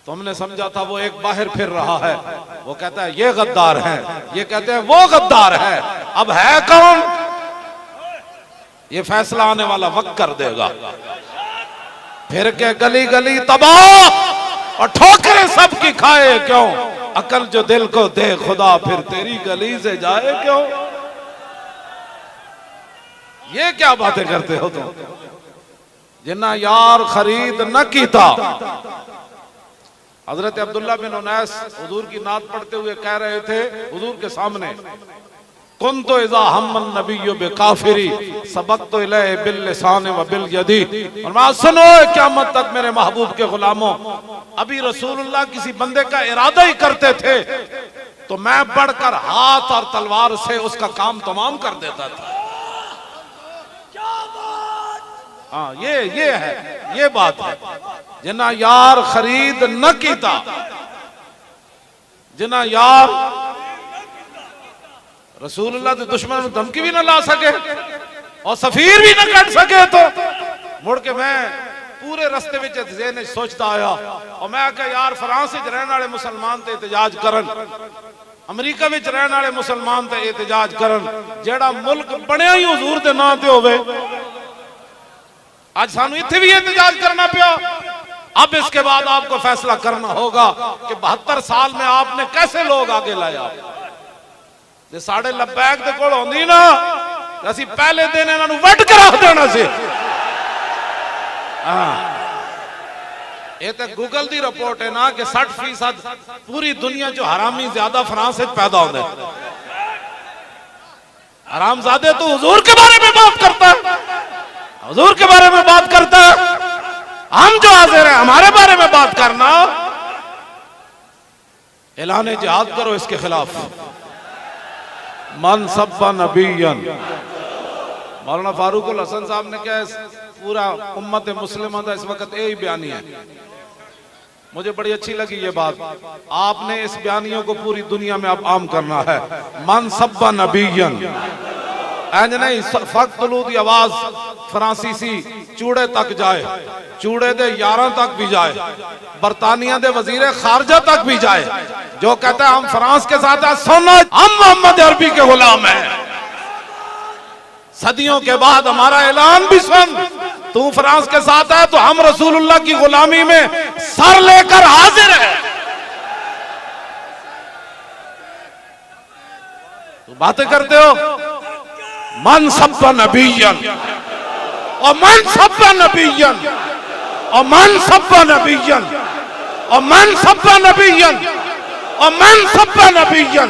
تو ہم نے سمجھا تھا وہ ایک باہر پھر رہا ہے، وہ کہتا ہے یہ غدار ہے، یہ کہتے ہیں وہ غدار ہے، اب ہے کون؟ یہ فیصلہ آنے والا وقت کر دے گا۔ پھر کے گلی گلی تباہ اور ٹھوکریں سب کی کھائے کیوں، عقل جو دل کو دے خدا پھر تیری گلی سے جائے کیوں۔ یہ کیا باتیں کرتے ہو تم؟ جنہ یار خرید نہ کیتا۔ حضرت عبداللہ بن انیس حضور کی نعت پڑھتے ہوئے کہہ رہے تھے حضور کے سامنے، کنتو اذا ہم النبی بکافری سبقت الیہ باللسان و بالیدی، اور میں سنو قیامت تک میرے محبوب کے غلاموں، ابھی رسول اللہ کسی بندے کا ارادہ ہی کرتے تھے تو میں بڑھ کر ہاتھ اور تلوار سے اس کا کام تمام کر دیتا تھا۔ ہاں یہ ہے، یہ بات ہے۔ جنہ یار خرید نہ کیتا، جنہ یار رسول اللہ کے دشمن میں دھمکی بھی نہ لا سکے اور سفیر بھی نہ کٹ سکے، تو مڑ کے میں پورے رستے وچ ذہن سوچتا آیا اور میں کہ یار فرانس وچ رہن والے مسلمان تے احتجاج کرن، امریکہ وچ رہن والے مسلمان تے احتجاج کرن، جیڑا ملک بنیا ہی حضور دے نام تے ہوئے، آج سانو اتھے بھی احتجاج کرنا پیا۔ اب اس کے بعد آپ کو فیصلہ کرنا ہوگا کہ 72 سال میں آپ نے کیسے لوگ آگے لایا۔ جے ساڑھے لبیک دے کوڑ ہوندی نا اسی پہلے دن انہاں نوں وڈ کے رکھ دینا سی۔ یہ تے گوگل دی رپورٹ ہے نا کہ 60% پوری دنیا جو حرامی زیادہ فرانس سے پیدا ہوندے، حرام زادے تو حضور کے بارے میں بات کرتا ہے، حضور کے بارے میں بات کرتا ہے، ہم جو حاضر ہیں ہمارے بارے میں بات کرنا۔ اعلان جہاد کرو اس کے خلاف۔ من سب نبیًا، مولانا فاروق الحسن صاحب نے کہا پورا امت مسلمہ دا اس وقت یہی بیانی ہے، مجھے بڑی اچھی لگی یہ بات، آپ نے اس بیانیوں کو پوری دنیا میں اب عام کرنا ہے۔ من سب نبیًا، اینج نہیں فقتلو دی آواز فرانسیسی چوڑے تک جائے، چوڑے دے یاراں تک بھی جائے، برطانیہ دے وزیر خارجہ تک بھی جائے، جو کہتا ہے ہم فرانس کے ساتھ ہیں، سنو ہم محمد عربی کے غلام ہیں، صدیوں کے بعد ہمارا اعلان بھی سن، تو فرانس کے ساتھ ہے تو ہم رسول اللہ کی غلامی میں سر لے کر حاضر ہیں۔ تو باتیں کرتے ہو من سب نبیًا اور من سب نبیًا اور من سب نبیًا اور من سب نبیًا اور من سب نبیًا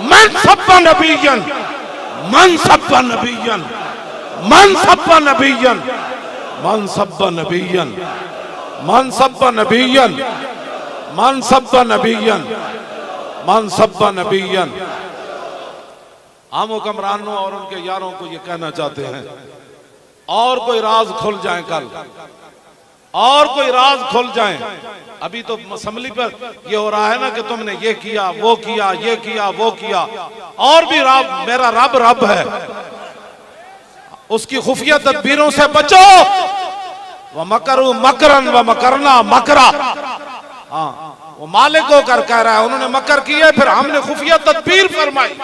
من سب نبیًا من سب نبیًا من سب نبیًا من سب نبیًا من سب نبیًا من سب نبیًا من سب نبیًا۔ ہم حکمرانوں اور ان کے یاروں کو یہ کہنا چاہتے ہیں، اور کوئی راز کھل جائیں کل، اور کوئی راز کھل جائیں، ابھی تو اسمبلی پر یہ ہو رہا ہے نا کہ تم نے یہ کیا وہ کیا یہ کیا وہ کیا، اور بھی رب میرا رب رب ہے، اس کی خفیہ تدبیروں سے بچو۔ وَمَكَرُوا مَكْرًا وَمَكَرْنَا مَكْرًا، وہ مالک ہو کر کہہ رہا ہے انہوں نے مکر کیے، پھر ہم نے خفیہ تدبیر فرمائی،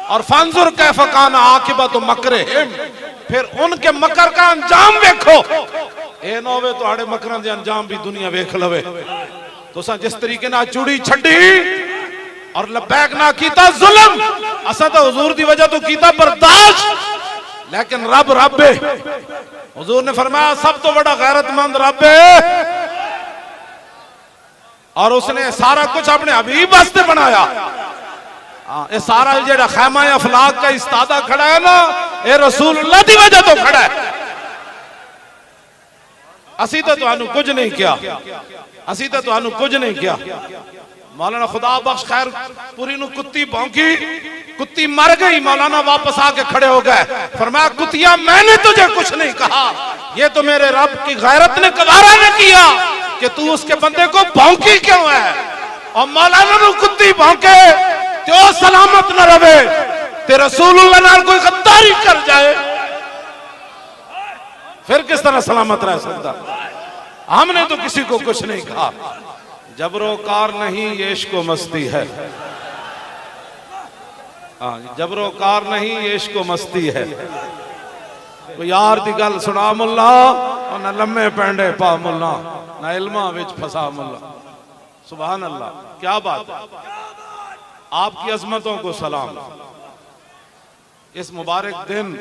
اور فانظر کیف کان عاقبۃ مکرہم، پھر ان کے مکر کا انجام دیکھو۔ اے نوے تو ہڑے مکران دے انجام بھی دنیا ویکھ لوے۔ تو سا جس طریقے نہ چوڑی چھڑی اور لبیک نہ کیتا ظلم، اسا تو حضور دی وجہ تو کیتا برداشت، لیکن رب رب ہے۔ حضور نے فرمایا سب تو بڑا غیرت مند رب ہے، اور اس نے سارا کچھ اپنے حبیب واسطے بنایا۔ اے سارا جیڑا خیمہ افلاق کا استادہ کھڑا ہے نا، اے رسول اللہ دی وجہ تو کھڑا ہے۔ اسی تو انہوں کچھ نہیں کیا، اسی تو انہوں کچھ نہیں کیا۔ مولانا خدا بخش خیر پوری نو کتی بھونکی، کتی مر گئی، مولانا واپس آ کے کھڑے ہو گئے، فرمایا کتیا میں نے تجھے کچھ نہیں کہا، یہ تو میرے رب کی غیرت نے گوارا نہ کیا کہ تو اس کے بندے کو بھونکی کیوں ہے۔ اور مولانا نو کتی بھونکے تو سلامت نہ رہے، تے رسول اللہ نال کوئی غداری کر جائے پھر کس طرح سلامت رہ سکتا۔ ہم نے تو کسی کو کچھ نہیں کہا، جبر و کار نہیں یہ عشق و مستی ہے. جبر و کار نہیں یہ عشق و مستی ہے. کوئی یار دی گل سنا ملا اور نہ لمے پینڈے پا ملا نہ علمہ وچ پھسا ملا. سبحان اللہ. کیا بات ہے. آپ کی عظمتوں کو سلام. اس مبارک دن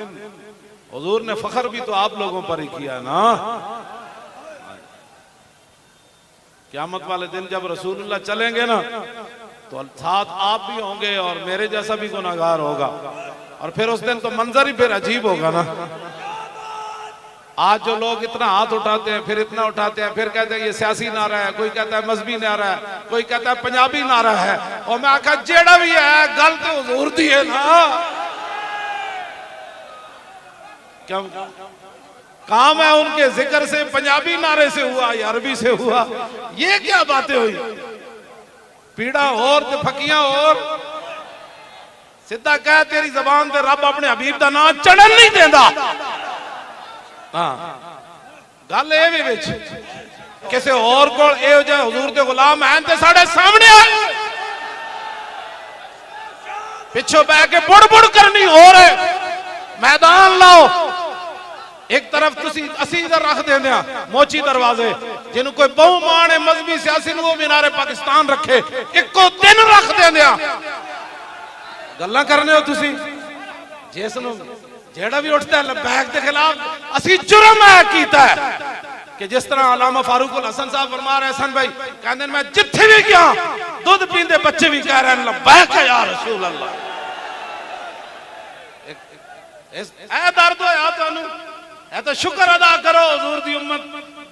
حضور نے فخر بھی تو آپ لوگوں پر ہی کیا نا. قیامت والے دن جب رسول اللہ چلیں گے نا تو ساتھ آپ بھی ہوں گے اور میرے جیسا بھی گناہگار ہوگا. اور پھر اس دن تو منظر ہی پھر عجیب ہوگا نا. آج جو لوگ اتنا ہاتھ اٹھاتے ہیں پھر اتنا اٹھاتے ہیں پھر کہتے ہیں یہ سیاسی نعرہ ہے, کوئی کہتا ہے مذہبی نعرہ ہے, کوئی کہتا ہے پنجابی نعرہ ہے. اور میں آکھا جیڑا بھی ہے گل تو حضور دی ہے نا. کام ہے ان کے ذکر سے پنجابی نعرے سے ہوا یا عربی سے ہوا. یہ کیا باتیں ہوئی. پیڑا اور تے پھکیاں اور سدھا کہہ تیری زبان تے رب اپنے حبیب دا نام چڑھن نہیں دیندہ. گل اے بھی وچ کسے اور کول اے ہو جائے حضور دے غلام ہیں تے ساڑھے سامنے آئے پچھو بہ کے بڑ بڑ کرنی ہو رہے. میدان لاؤ. ایک طرف تسی اسی ادھر رکھ دیں دیا موچی دروازے جنہوں کوئی بہو مانے مذہبی سیاسی وہ مینار پاکستان رکھے ایک کو دن رکھ دیں دیا گلہ کرنے ہو تسی جیسنو جیڑا بھی اٹھتا ہے لبیک دے خلاف اسی جرم ہے کیتا ہے. کہ جس طرح علامہ فاروق الحسن صاحب فرما رہے حسن بھائی کہنے میں جتھے بھی کیا دودھ پیندے بچے بھی کہہ رہے ہیں لبیک ہے یا رسول اللہ. اے درد ہو یا تو انہوں اے تو شکر ادا کرو حضور دی امت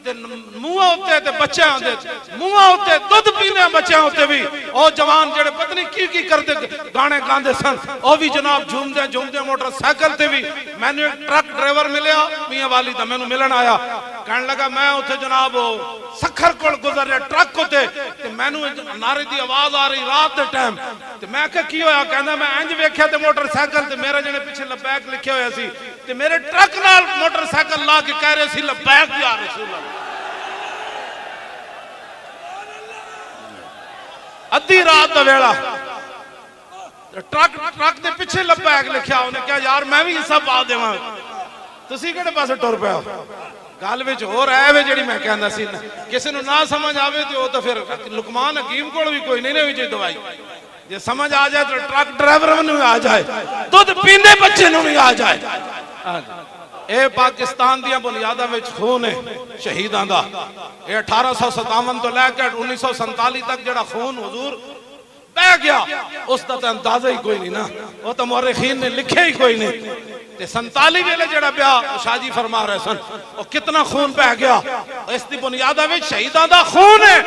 موہ ہوتے تے بچے ہوتے موہ ہوتے دودھ پینے بچے ہوتے بھی او جوان جڑے پتنی کی کرتے گانے گاندے سن او بھی جناب جھومدے موٹر سائیکل تے بھی میں نے ایک ٹرک ڈرائیور ملیا میاں والی دا میں نے ملن آیا کہنے لگا میں ہوتے جناب سکھر کول گزر رہے ٹرک ہوتے تے میں نے نعرے دی آواز آ رہی رات دے ٹائم تے میں کہا کی ہویا کہنا میں انج ویکھیا تے موٹر سائیکل تے میرے جنے پیچھے لبیک لکھے ہویا سی تے میرے ٹرک نال موٹر سائیکل لا کے کہہ رہے سی لبیک یا رسول اللہ. ادھی رات دا ویڑا ٹرک دے پیچھے لبیک لکھیا انہیں کہا یار میں بھی یہ سب آ دے وہاں تسی کہنے پاسے ٹور پہ ہو. گال وچ ہو رہا ہے جڑی میں کہنا سی کسی نو نہ سمجھ آوے تے وہ تو پھر لقمان حکیم کول بھی کوئی نہیں ہوئی دوائی جے سمجھ آ جائے تو ٹرک ڈرائیور نو آ جائے دودھ پیندے بچے نو بھی آ جائے. اے پاکستان دیا بنیادہ وچ خون ہے شہیداں دا. اے 1857 تو لے کے 1947 تک جڑا خون حضور بہ گیا اس دا تے اندازہ ہی کوئی نہیں نا. وہ تو مورخین نے لکھے ہی کوئی نہیں. تے 47 ویلے جڑا پیا شاہ جی فرما رہے سن وہ کتنا خون بہ گیا. اس دی بنیادہ وچ شہیداں دا خون ہے.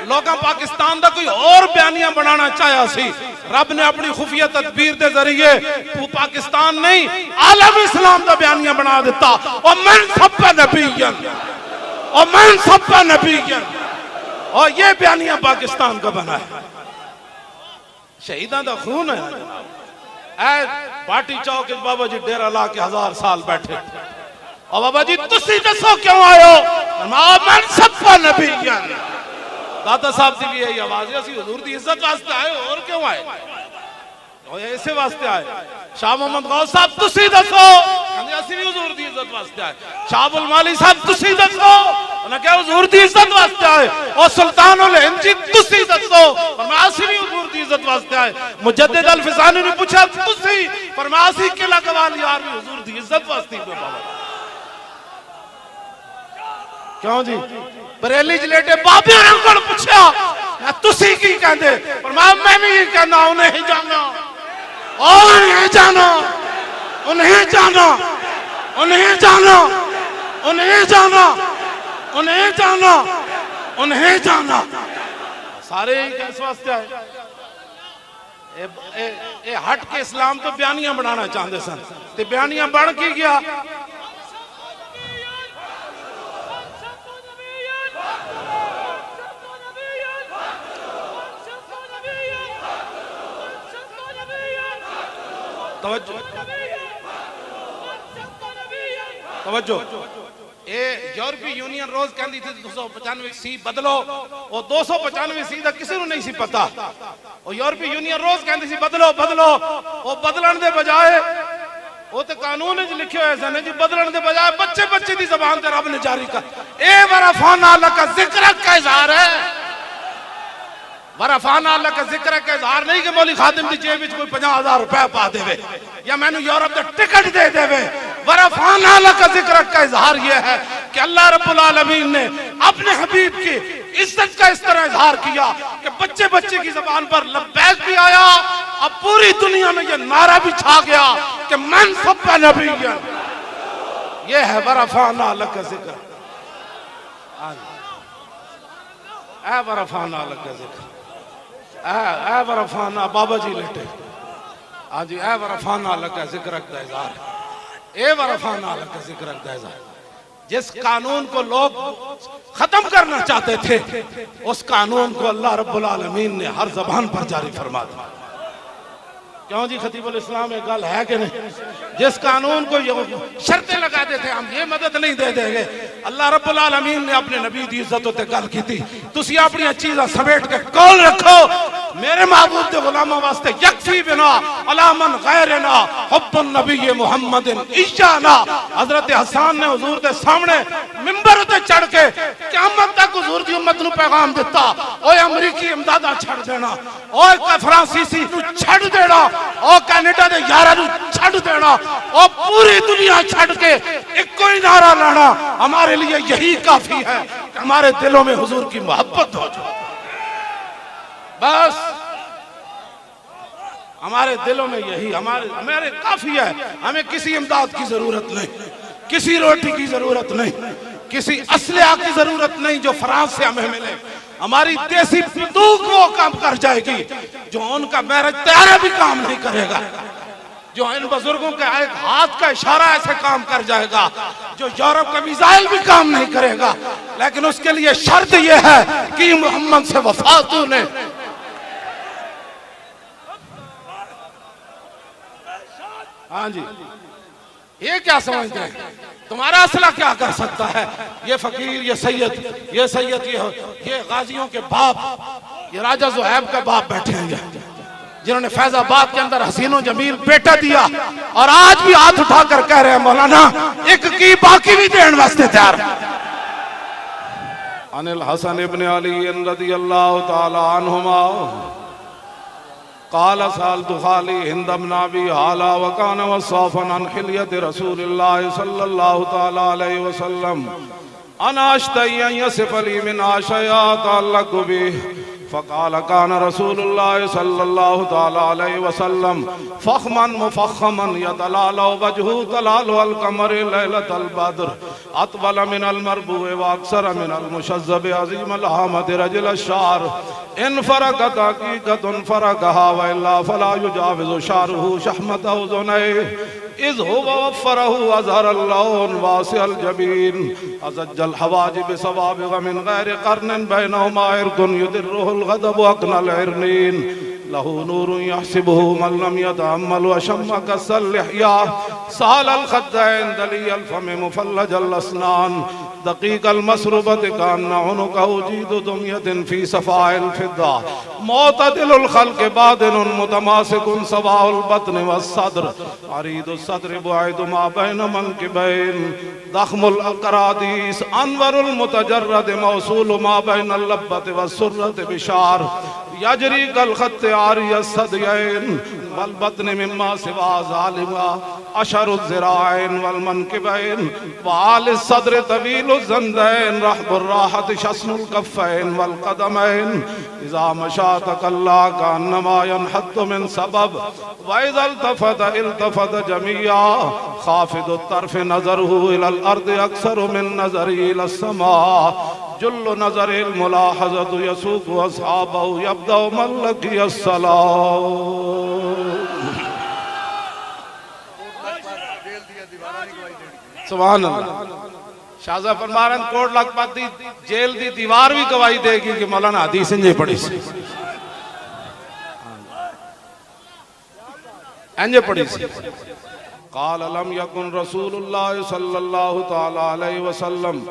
لوگاں پاکستان دا کوئی اور بیانیاں بنانا چاہیا سی رب نے اپنی خفیہ تدبیر دے ذریعے پاکستان نہیں عالم اسلام دا بیانیاں بنا دیتا. اور من سب نبیین اور من سب نبیین اور یہ بیانیاں پاکستان کا بنا ہے. شہیداں دا خون ہے. اے باٹی چوک بابا جی ڈیرہ لا کے 1000 سال بیٹھے اور بابا جی تسی دسو کیوں آئے ہو من سب نبیین. داتا صاحب دی بھی یہی آواز ہے اسی حضور دی عزت واسطے آئے اور کیوں آئے اور ایسے واسطے آئے. شاہ محمد غوث صاحب تسی دسو اسی بھی حضور دی عزت واسطے آئے. شاہ المالی صاحب تسی دسو انہیں کہا حضور دی عزت واسطے آئے. اور سلطان الہند جی تسی دسو فرمایا اسی بھی حضور دی عزت واسطے آئے. مجدد الفسانی نے پوچھا تسی فرمایا اسی کے لگوالی یار بھی حضور دی عزت واسطے بابا. کیوں جی بریلی جلیٹے بابے رنگل پوچھا تسی کی کہندے فرمایا میں بھی یہ کہنا انہیں جانا انہیں جانا انہیں جانا انہیں جانا انہیں جانا انہیں جانا انہیں جانا. سارے ہی کیس واسطے آئے. اے ہٹ کے اسلام تو بیانیاں بنانا چاہتے سن تے بیانیاں بڑھ کی گیا. توجہ یورپی یونین روز کہندی تھی 295 سی بدلو، وہ 295 سی دا کسی نو نہیں سی پتا، وہ یورپی یونین روز کہندی سی بدلو بدلو، وہ بدلن دے بجائے وہ تے قانون وچ لکھے ہوئے سن جی بدلن دے بجائے بچے بچے دی زبان تے رب نے جاری کر. اے ورفعنا لک ذکرک کا اظہار ہے، ورفعنا لک ذکرک کا اظہار نہیں کہ مولی خادم دی جیب وچ کوئی 50,000 روپے پا دے وے یا میں نے یورپ دے ٹکٹ دے دے وے. ورفعنا لک ذکرک کا اظہار یہ ہے کہ اللہ رب العالمین نے اپنے حبیب کی عزت کا اس طرح اظہار کیا کہ بچے بچے کی زبان پر لبیک بھی آیا، اب پوری دنیا میں یہ نعرہ بھی چھا گیا کہ من سب نبی. یہ ہے ورفعنا لک ذکر. اے ورفعنا لک ذکر، اے ورفعنا بابا جی لیٹے، ہاں جی، اے ورفعنا لک ذکرک دا اظہار، اے ورفعنا لک ذکرک دا اظہار. جس قانون کو لوگ ختم کرنا چاہتے تھے اس قانون کو اللہ رب العالمین نے ہر زبان پر جاری فرما دیا. کیوں جی خطیب الاسلام ایک گل ہے کہ نہیں؟ جس قانون کو یہ شرطیں لگاتے تھے ہم یہ مدد نہیں دے دیں گے، اللہ رب العالمین نے اپنے نبی دی عزت تے گل کی تھی. تسی اپنی چیزاں سمیٹ کے کول رکھو، میرے محبوب دے غلاموں واسطے یکفی بنا علی من غیرنا حب النبی محمد ایشانا. حضرت حسان نے حضور دے سامنے ممبر تے چڑھ کے قیامت تک حضور دی امت نو پیغام دیتا، اوے امریکی امداداں چھڑ دینا، اوے فرانسیسی نو چھڑ دینا، او کینیڈا دے یارہ نو چھڑ دینا، او پوری دنیا چھڑ کے ایک کوئی نعرہ لانا ہمارے لیے یہی کافی ہے کہ ہمارے دلوں میں حضور کی محبت ہو جائے. بس ہمارے دلوں میں یہی ہمارے کافی ہے. ہمیں کسی امداد کی ضرورت نہیں، کسی روٹی کی ضرورت نہیں، کسی اسلحہ کی ضرورت نہیں جو فرانس سے ہمیں ملے. ہماری دیسی بندوق وہ کام کر جائے گی جو ان کا میرج طیارہ بھی کام نہیں کرے گا، جو ان بزرگوں کے ایک ہاتھ کا اشارہ ایسے کام کر جائے گا جو یورپ کا میزائل بھی کام نہیں کرے گا. لیکن اس کے لیے شرط یہ ہے کہ محمد سے وفا تو نے. ہاں جی، یہ کیا سمجھتے ہیں تمہارا اسلحہ کیا کر سکتا ہے؟ یہ فقیر، یہ سید، یہ غازیوں کے باپ، یہ راجہ زہیب کا باپ بیٹھے ہیں جنہوں نے فیض آباد کے اندر حسین و جمیل بیٹا دیا اور آج بھی ہاتھ اٹھا کر کہہ رہے ہیں مولانا ایک کی باقی بھی دین واسطے تیار. عن الحسن ابن علی رضی اللہ تعالی عنہما قال سألت خالي هند بن أبي هالة وكان وصافا عن حلية رسول الله صلى الله تعالى عليه وسلم أنا أشتهي أن يصف لي منها شيئا أتعلق به فقال كان رسول الله صلى الله تعالى عليه وسلم فخما مفخما يتلالى وجهه تلالى القمر ليلة البدر أطول من المربوع وأكثر من المشذب عظيم الهامة رجل الشعر إن فرقت حقيقة فرقها وإلا فلا يجاوز شعره شحمة أذنيه إذ هو وفره وأزهر اللون واسع الجبين أزج الحواجب سوابغ من غير قرن بينهما عرق يدره الغضب أقنى العرنين له نور يحسبه من لم يتأمل وشم كس اللحية سهل الخدين دلي الفم مفلج الأسنان دقيق المسربة كأن عنقه جيد دمية في صفاء الفضة معتدل الخلق بادن متماسك سواء البطن والصدر عريض الصدر بعيد ما بين منكبين ضخم الأقراديس أنور المتجرد موصول ما بين اللبة والسرة بشعر يجري كالخط عاري الثديين والبطن مما سوى ظالما أشر الذراعين والمنكبين وعالي الصدر طويل الزندين رحب الراحة شسن الكفين والقدمين إذا مشى تقلى كأنما ينحط من سبب وإذا التفت جميعا خافض الطرف نظره إلى الأرض أكثر من نظره إلى السماء جل نظر الملاحظة يسوق أصحابه يبدأ من لقي الصلاة. سبحان اللہ. شاہزہ فرمارن کوٹ لگ پاتی جیل دی دیوار بھی گواہی دے گی کہ مولانا حدیث انجے پڑھی سی انجے پڑھی سی. قال لم يكن رسول الله صلى الله تعالى عليه وسلم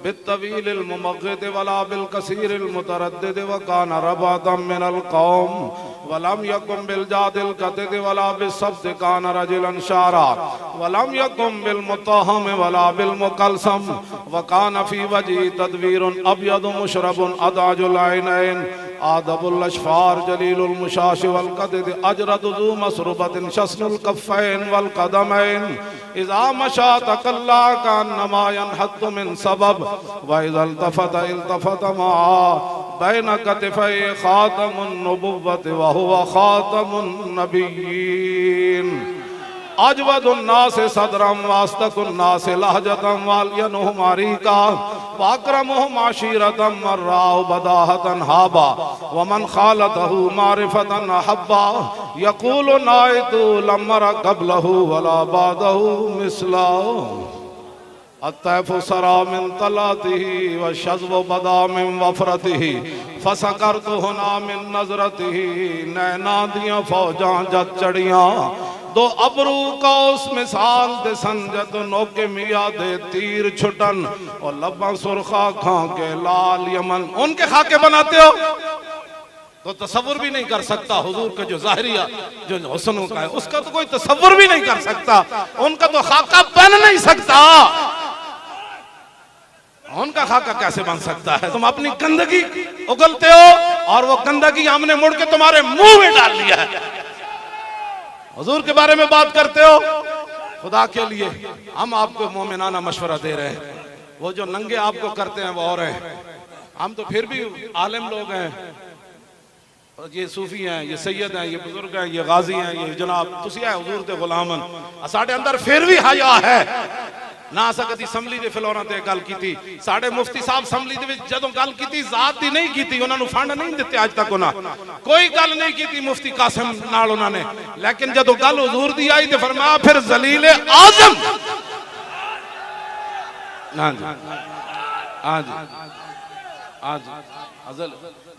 بالطويل الممغد ولا بالكثير المتردد وكان رباطا من القوم ولم يكن بالجاد الكتد ولا بالسبت كان رجلا شعرا ولم يكن بالمتهم ولا بالمقلسم وكان في وجهه تدوير أبيض مشرب أدعج العينين آدب الأشفار جليل المشاش والقدد أجرد ذو مسربة شسن الكفين والقدمين إذا مشى تقلى كأنما ينحط من سبب وإذا التفت معه بين كتفي خاتم النبوة وهو خاتم النبيين اجود الناس صدرا واصدق الناس لہجتا والینہم عریقا واکرمہم عشیرتا من راہ بداہتا ہابا ومن خالتہ معرفتا حبا یقول نائت لمر قبلہ ولا بعدہ مثلا الطیف سرا من طلاته والشذب بدا من وفرته فسکرت ہنا من نظرته نینا دیاں فوجاں جت چڑیاں دو ابرو کا اس مثال دے سنجد نوکے میاں دے تیر چھٹن اور لباں سرخا کھان کے لال یمن ان کے خاکے بناتے ہو تو تصور بھی نہیں کر سکتا حضور کا جو ظاہریہ جو حسنوں کا ہے اس کا تو کوئی تصور بھی نہیں کر سکتا ان کا تو خاکہ بن نہیں سکتا ان کا خاکہ کیسے بن سکتا ہے تم اپنی گندگی اگلتے ہو اور وہ گندگی ہم نے مڑ کے تمہارے منہ میں ڈال لیا ہے حضور کے بارے میں بات کرتے ہو خدا کے لیے ہم آپ کو مومنانہ مشورہ دے رہے ہیں وہ جو ننگے آپ کو کرتے ہیں وہ اور ہیں ہم تو پھر بھی عالم لوگ ہیں یہ صوفی ہیں یہ سید ہیں یہ بزرگ ہیں یہ غازی ہیں یہ جناب تسی ہے حضور دے غلامن ساڑھے اندر پھر بھی حیا ہے نہ سکتی اسمبلی دے فلوراں تے گل کیتی ساڑھے مفتی صاحب اسمبلی دے جدوں گل کیتی ذات دی نہیں کیتی انہاں نو فنڈ نہیں دتے اج تک انہاں کوئی گل نہیں کیتی مفتی قاسم نال انہاں نے لیکن جدوں گل حضور دی آئی تے فرمایا پھر ذلیل اعظم ہاں جی ہاں جی ہاں جی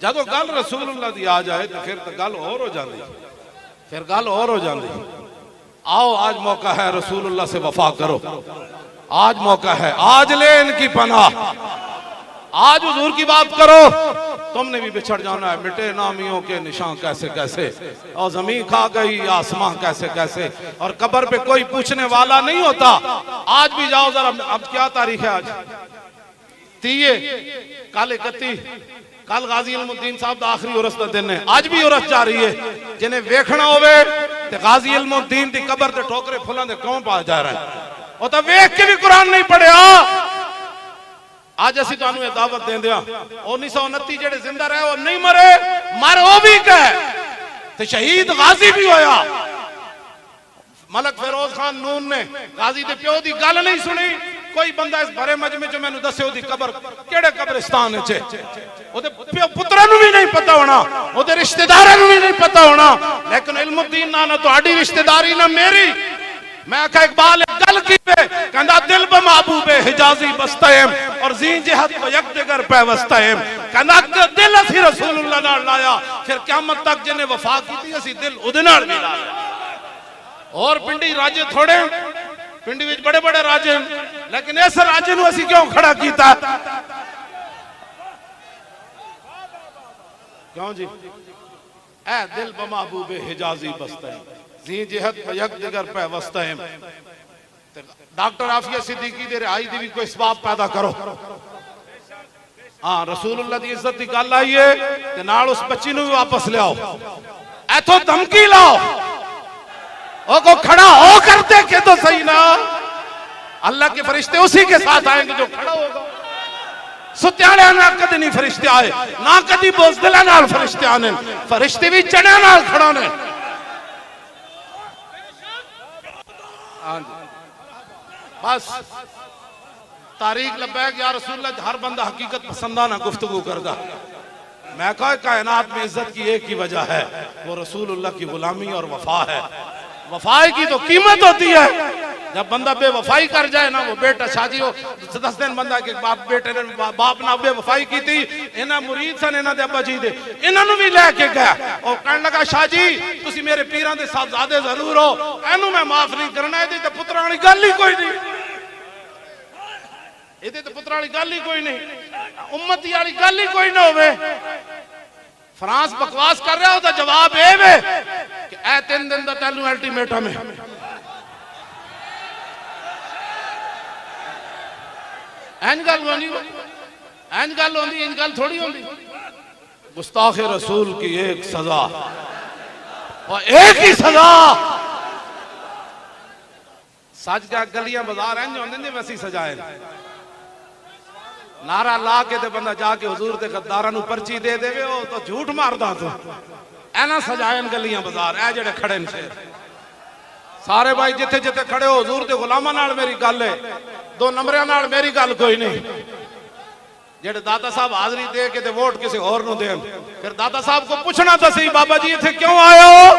جدوں گل رسول اللہ دی آ جائے تو پھر تو گل اور ہو جاندی پھر گل اور ہو جاندی آؤ آج موقع ہے رسول اللہ سے وفا کرو آج موقع ہے آج لے ان کی پناہ آج حضور کی بات کرو تم نے بھی بچھڑ جانا ہے مٹے نامیوں کے نشان کیسے کیسے اور زمین کھا گئی آسمان کیسے کیسے اور قبر پہ کوئی پوچھنے والا نہیں ہوتا آج بھی جاؤ ذرا اب کیا تاریخ ہے آج 30 کل 31 کل غازی علم الدین صاحب دا آخری عرس دا دن ہے آج بھی عرس جا رہی ہے جنہیں ویکھنا ہوئے تے غازی علم الدین دی قبر تے ٹھوکرے پھلان دے کون پاس جا رہا ہے اور تا ویکھ کے بھی قرآن نہیں پڑھیا آج اسی تو انہوں دعوت دیں دیا 1929 جڑے زندہ رہے وہ نہیں مرے مر وہ بھی کہے تے شہید غازی بھی ہویا ملک فیروز خان نون نے غازی دے پیو دی گل نہیں سنی کوئی بندہ اس بھرے مجمع جو میں نے دسے ہو دی قبر کیڑے قبرستان ہے چھے وہ دے پترانو بھی نہیں پتا ہونا وہ دے رشتہ دارانو بھی نہیں پتا ہونا لیکن علم الدین نہ تو آڑی رشتہ داری نہ میری میں کہا اقبال گل کی پہ کہندہ دل بمحبوب حجازی بستہم اور زین جہت و یک دگر پہ وستہم کہندہ دل اسی رسول اللہ نہ لایا پھر قیامت تک جنہیں وفا کی تھی اسی دل ادنار بھی لایا اور پنڈی راجے تھوڑے پنڈی وچ بڑے بڑے راجے ہیں لیکن ایسا راجے نو اسی کیوں کھڑا کیتا کیوں جی اے دل بمحبوب حجازی بستہم زین جہت و یک دگر پہ وستہم ڈاکٹر عافیہ صدیقی دے رہائی دی بھی کوئی اسباب پیدا کرو ہاں رسول اللہ دی عزت دی گل آئیے تے نال اس بچی نو بھی واپس لے آؤ ایتھو دھمکی لاؤ او کو کھڑا ہو کر دیکھے تو صحیح نا اللہ کے فرشتے اسی کے ساتھ آئیں گے جو کھڑا ہوگا ستیانے نہ کدی نہیں فرشتے آئے نہ کدی بوزدلہ نال فرشتے آنے فرشتے بھی چڑھے نال کھڑانے بس تاریخ لبیک یا رسول اللہ ہر بندہ حقیقت پسندانہ گفتگو کردہ میں کہا کائنات میں عزت کی ایک ہی وجہ ہے وہ رسول اللہ کی غلامی اور وفا ہے وفا کی تو قیمت ہوتی ہے جب بندہ بے وفائی کر جائے نا، وہ بیٹا شادی ہو 10 دن بندہ کہ بیٹے نے باپ نہ بے وفائی کی تھی، انہاں مرید سن انہاں دے ابا جی دے، انہاں نو بھی لے کے گیا اور کہنے لگا شاہ جی تسی میرے پیران دے صاحبزادے ضرور ہو، اینو میں معاف نہیں کرنا، یہ تے پتراں والی گل ہی کوئی نہیں، یہ تے پتراں والی گل ہی کوئی نہیں، امتی والی گل ہی کوئی نہ ہوئے۔ فرانس بکواس کر رہا ہوتا، جواب اے وے کہ اے 3 دن دا تیلو الٹیمیٹم ہے۔ این گل ہوندی، این گل ہوندی، این گل تھوڑی ہوندی۔ گستاخ رسول کی ایک سزا اور ایک ہی سزا، سچ کیا گلیاں بازار ہیں جو ہوندے نے ویسی سزائیں، نعرہ لا کے تے بندہ جا کے حضور تے غداراں نو پرچی دے دے وہ تو جھوٹ ماردا تو اینا سجائیں گلیاں بازار اے جڑے کھڑے نے سارے بھائی جتھے جتھے کھڑے ہو حضور دے غلاماں نال میری گل ہے، 2 نمبریاں نال میری گل کوئی نہیں۔ جڑے داتا صاحب حاضری دے کے تے ووٹ کسی اور نو دین، پھر داتا صاحب کو پوچھنا تو صحیح بابا جی ایتھے کیوں آئے ہو؟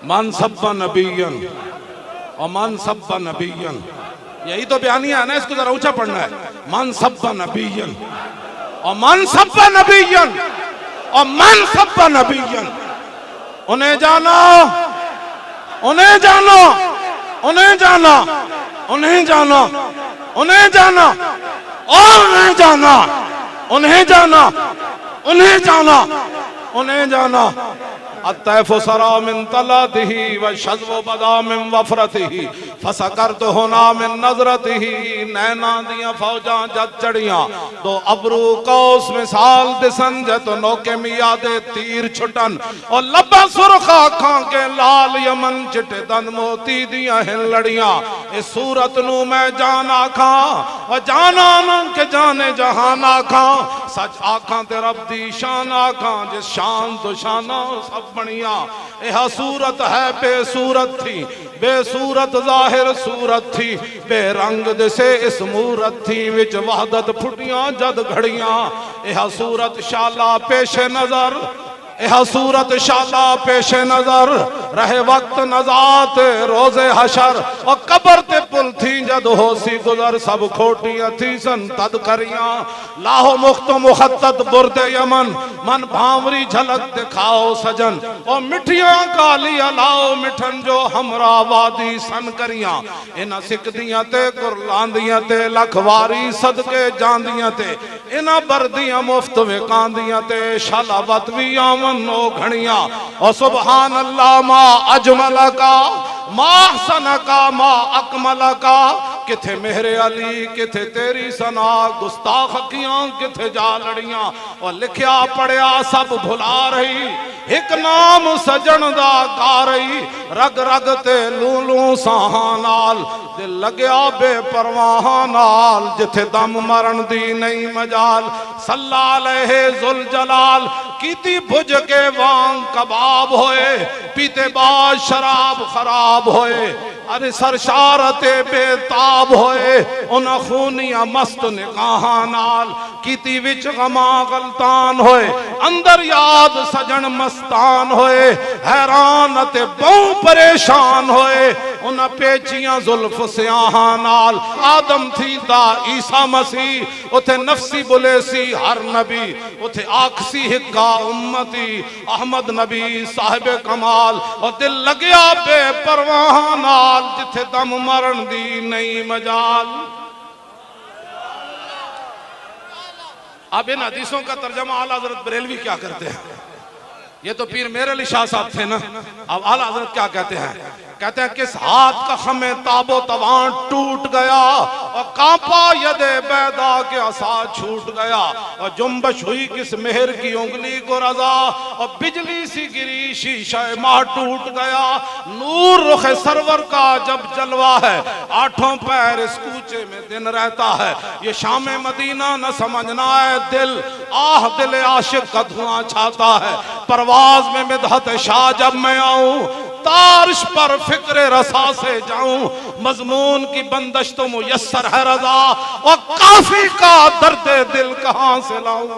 من سب نبیًا اور من سب نبیًا، یہی تو بیانیہ ہے نا، اس کو ذرا اونچا پڑھنا ہے۔ من سب نبیًا اور من سب نبیًا اور من سب نبیًا، انہیں جانا، انہیں جانا، انہیں جانا، انہیں جانا، انہیں جانا، اور انہیں جانا، انہیں جانا، انہیں جانا، انہیں جانا۔ الطیف سرا من طلعته والشذب بدا من وفرته فسکرت ہونا من نظرته، نینا دیاں فوجاں جد چڑیاں، 2 ابرو قوس مثال دسن جت نوکے میاد تیر چھٹن، اور لبا سرخا کھاں کے لال یمن چٹے دن موتی دیاں ہن لڑیاں۔ اس صورت نو میں جان آکھاں و جانا نہ کہ جانے جہان آکھاں، سچ آکھاں تے رب دی شان آکھاں، جس شان تو شانہ سب بنیاں۔ ایہا صورت ہے بے صورت تھی، بے صورت ظاہر صورت تھی، بے رنگ دسے اس مورت تھی، وچ وحدت پھٹیاں جد گھڑیاں۔ ایہا صورت شالا پیش نظر، ایہا صورت شالا پیش نظر، رہے وقت نزات روز حشر، اور قبر تے پل تھی جد ہو سی گزر، سب کھوٹیاں تھی سن تد کریاں۔ لاہو مخت و مخطط برد یمن، من بھامری جھلک دکھاؤ سجن، اور مٹھیاں کالی لاؤ مٹھن جو ہمراہ وادی سن کریاں۔ انہاں سکھ دیاں تے قرلاندیاں تے لکھواری صدقے جاندیاں تے، انہاں بردیاں مفت وکاندیاں تے، شالابت بھی آمن نو گھڑیاں۔ اور سبحان اللہ ما اجمل کا، ما احسن کا، ما اکمل کا، کتھے مہر علی کتھے تیری ثنا، گستاخ اکھیاں کتھے جا لڑیاں۔ اور لکھیا پڑھیا سب بھلا رہی، ایک نام سجن دا گا رہی، رگ رگ تے لوں لوں ساہاں نال، دل لگیا بے پرواہ نال، جتھے دم مرن دی نہیں مجال۔ صلی علیہ ذوالجلال، کیتی بھج کے وان کباب ہوئے، پیتے بعد شراب خراب ہوئے، ارے سرشارت بے تاب ہوئے، انہاں خونیاں مست نگاہاں نال، کیتی وچ غما غلطان ہوئے، اندر یاد سجن مستان ہوئے، حیران تے بہوں پریشان ہوئے، انہاں پیچیاں زلف سیاہاں نال، آدم تھی دا عیسیٰ مسیح، اتھے نفسی بلے سی ہر نبی، اتھے آکسی ہکا امتی، احمد نبی صاحب کمال، اور دل لگیا بے پرواہ نال، جتھے دم مرن دی نہیں مجال۔ اب ان حدیثوں کا ترجمہ اعلیٰ حضرت بریلوی کیا کرتے ہیں؟ یہ تو پیر میر علی شاہ صاحب تھے نا، اب اعلیٰ حضرت کیا کہتے ہیں؟ کہتے ہیں کس ہاتھ کا خمِ تاب و توان ٹوٹ گیا، اور کانپا ید بیدا کے عصا چھوٹ گیا، اور جنبش ہوئی کس مہر کی انگلی کو رضا، اور بجلی سی گری شیشہ ماہ ٹوٹ گیا۔ نور رخ سرور کا جب جلوہ ہے، 8 پیر اس کوچے میں دن رہتا ہے، یہ شام مدینہ نہ سمجھنا ہے دل، آہ دل عاشق کا دھواں چھاتا ہے۔ پرواز میں مدحت شاہ جب میں آؤں، تارش پر فکر رسا سے جاؤں، مضمون کی بندش تو میسر ہے رضا، اور کافی کا درد دل کہاں سے لاؤں،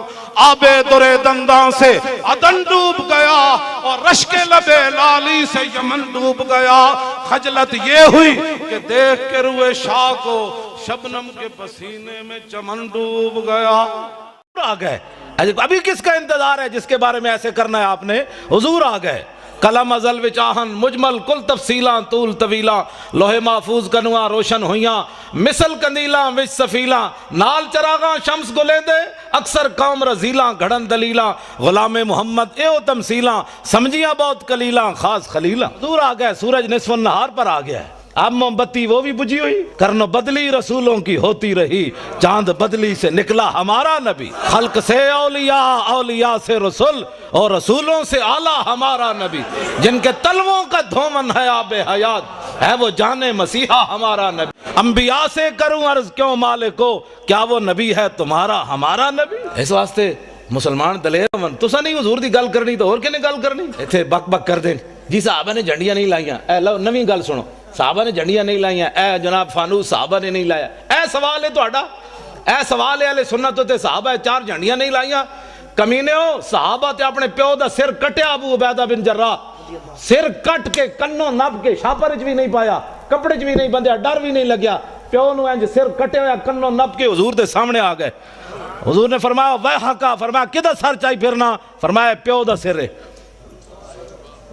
آب در دنداں سے عدن ڈوب گیا، اور رشک لب لالی سے یمن ڈوب گیا، خجلت یہ ہوئی کہ دیکھ کے روئے شاہ کو شبنم کے پسینے میں چمن ڈوب گیا۔ آ گئے، ابھی کس کا انتظار ہے جس کے بارے میں ایسے کرنا ہے آپ نے؟ حضور آ گئے، کلم ازل وچاہن مجمل کل تفصیلاں طول طویلاں، لوح محفوظ کنواں روشن ہویاں، مثل کندیلاں وچ سفیلاں، نال چراغاں شمس گلیندے اکثر قوم رزیلاں، گھڑن دلیلاں غلام محمد ایو تمثیلاں، سمجھیاں بہت کلیلاں خاص خلیلاں۔ حضور آ گئے، سورج نصف النہار پر آ گیا ہے، اب موم بتی وہ بھی بجھی ہوئی، کرنو بدلی رسولوں کی ہوتی رہی، چاند بدلی سے نکلا ہمارا نبی، خلق سے اولیاء، اولیاء سے رسول، اور رسولوں سے اعلیٰ ہمارا نبی، جن کے تلووں کا دھومن ہے آب حیات، ہے وہ جانے مسیحا ہمارا نبی، انبیاء سے کروں عرض کیوں مالکو، کیا وہ نبی ہے تمہارا ہمارا نبی؟ اس واسطے مسلمان دلیر من تسا نہیں حضور دی گل کرنی تو اور کنے گل کرنی؟ ایتھے بک بک کر دیں جی صحابہ نے جھنڈیاں نہیں لائیاں، اے لو نویں گل سنو، صحابہ نے جھنڈیاں نہیں لائیاں، اے جناب فانوس صحابہ نے نہیں لایا، اے سوال ہے تہاڈا، اے سوال ہے اہل سنت تے صحابہ چار جھنڈیاں نہیں لائیاں، کمینے ہو صحابہ تے اپنے پیو دا سر کٹیا ابو عبیدہ بن جراح، سر کٹ کے کنوں نب کے شاپر وچ بھی نہیں پایا، کپڑے وچ بھی نہیں بندھیا، ڈر بھی نہیں لگیا، پیو نو انج سر کٹے ہویا کنوں نب کے حضور دے سامنے آ گئے، حضور نے فرمایا ویحکا، فرمایا کدھر سر چاہی پھرنا، فرمایا پیو دا سر ہے،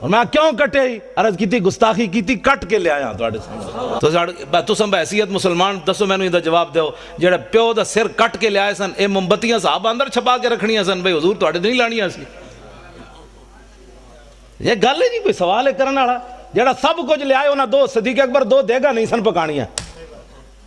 فرمایا کیوں کٹے ہی؟ عرض کیتی گستاخی کیتی کٹ کے لے آیا تواڈے سامنے، تو سن بحیثیت مسلمان دسو مینوں ایندا جواب دیو، جڑا پیو دا سر کٹ کے لے آئے سن اے موم بتیاں صحابہ اندر چھپا کے رکھنیاں سن، بھئی حضور تواڈے نہیں لانیاں سی، یہ گل ہے نہیں کوئی سوال ہے کرن والا، جڑا سب کچھ لے آئے انہاں دو صدیق اکبر دو دیگا نہیں سن پکانیاں،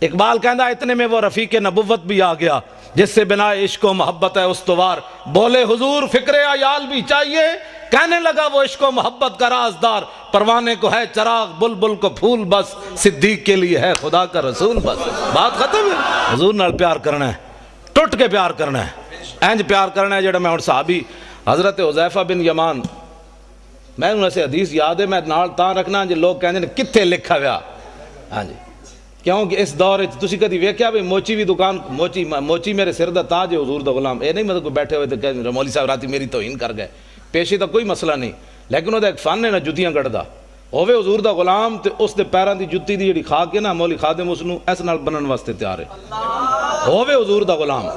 اقبال کہندا اتنے میں وہ رفیق نبوت بھی آ گیا جس سے بنا عشق و محبت ہے استوار، بولے حضور فکر عیال بھی چاہیے، کہنے لگا وہ عشق و محبت کا رازدار، پروانے کو ہے چراغ بلبل کو پھول بس، صدیق کے لیے ہے خدا کا رسول بس، بات ختم ہے۔ حضور نال پیار کرنا ہے، ٹوٹ کے پیار کرنا ہے، اینج پیار کرنا ہے جڑا میں ہن صحابی حضرت حذیفہ بن یمان، میں انہوں سے حدیث یاد ہے، میں نال تاں رکھنا جے لوگ کہندے نے کتھے لکھا ہوا، ہاں جی کیونکہ اس دور تسی کدی ویکھیا بھی موچی بھی دکان موچی میرے سر دا تاج ہے حضور دا غلام، اے نہیں مطلب کوئی بیٹھے ہوئے تو کہ مولوی صاحب راتی میری توہین کر گئے، پیشی دا کوئی مسئلہ نہیں، لیکن وہ ایک فن ہے نا جتیاں گڑدا، ہووے حضور دا غلام تے اس دے پیراں دی جتی دی جڑی کھا کے نا مولی خادم اس نو اس نال بنن واسطے تیار ہے، ہووے حضور دا غلام،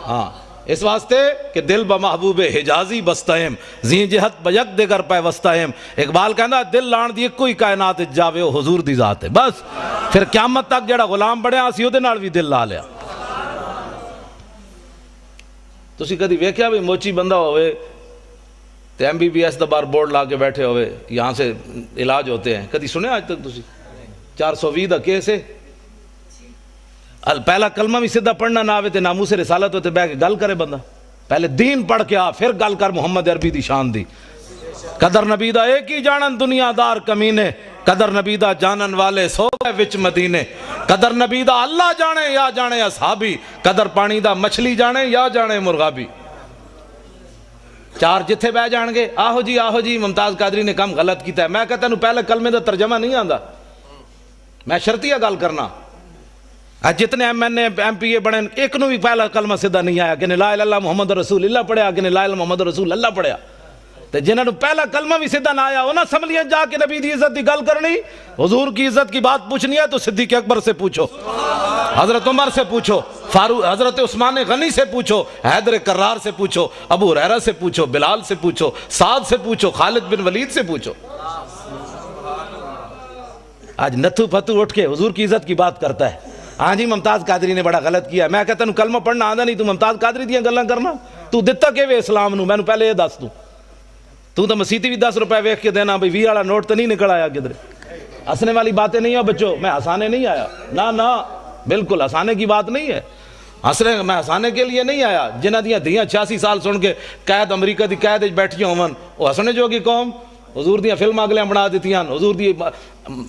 ہاں اس واسطے کہ دل بمحبوب حجازی بستہم زین جہت بیک دیگر پہ وستہم، اقبال کہنا دل لان دی کوئی کائنات جاوے ہو حضور دی ذات ہے، بس پھر قیامت تک جڑا غلام بڑھیا اسی دے نال بھی دل لا لیا۔ تسی کدی ویکھیا بھی موچی بندہ ہوئے تے ایم بی بی ایس دا بار بورڈ لا کے بیٹھے ہوئے یہاں سے علاج ہوتے ہیں، کدی سنے آج تک تسی 420 دا کیس ہے، پہلا کلمہ بھی سدھا پڑھنا نہ آوے تے ناموس رسالت ہوتے بے کے گل کرے بندہ، پہلے دین پڑھ کے آ پھر گل کر محمد عربی دی شان دی، قدر نبی دا ایک ہی جانن دنیا دار کمینے، قدر نبی دا جانن والے سو گئے وچ مدینے، قدر نبی دا اللہ جانے یا جانے اصحابی، قدر پانی دا مچھلی جانے یا جانے مرغابی، چار جتھے بہ جان گے آہو جی ممتاز قادری نے کم غلط کیتا ہے، میں کہتا ہوں پہلے کلمے دا ترجمہ نہیں آندا، میں شرطیہ گل کرنا، جتنے M N A M P A بڑے ایک نو بھی پہلا کلمہ سدھا نہیں آیا کہ لا الہ الا اللہ محمد رسول اللہ پڑھیا کہ لا الہ الا محمد رسول اللہ پڑھیا، تے جنہاں نو پہلا کلمہ بھی سدھا نہ آیا انہاں اسمبلیاں جا کے نبی دی عزت دی گل کرنی، حضور کی عزت کی بات پوچھنی ہے تو صدیق اکبر سے پوچھو، حضرت عمر سے پوچھو، فاروق حضرت عثمان غنی سے پوچھو، حیدر کرار سے پوچھو، ابو ہریرہ سے پوچھو، بلال سے پوچھو، سعد سے پوچھو، خالد بن ولید سے پوچھو۔ آج نتھو پھتو اٹھ کے حضور کی عزت کی بات کرتا ہے، ہاں جی ممتاز قادری نے بڑا غلط کیا، میں کہتا ہوں کلمہ پڑھنا آندا نہیں تو ممتاز قادری دیاں گلاں کرنا، تو دتا کہ وے اسلام نو، میں نے پہلے یہ دس تو مسیتی بھی 10 روپے ویکھ کے دینا، بھئی 20 والا نوٹ تو نہیں نکل آیا کدھر، ہنسنے والی باتیں نہیں ہو بچوں، میں ہنسانے نہیں آیا، نہ بالکل ہنسانے کی بات نہیں ہے، میں ہنسانے کے لیے نہیں آیا، جنہ دیاں دیاں 86 سال سن کے قید امریکہ دی قید بیٹھیاں ہون وہ ہسنے جو کی قوم، حضور دیاں فلم اگلیاں بنا دیتیاں، حضور دی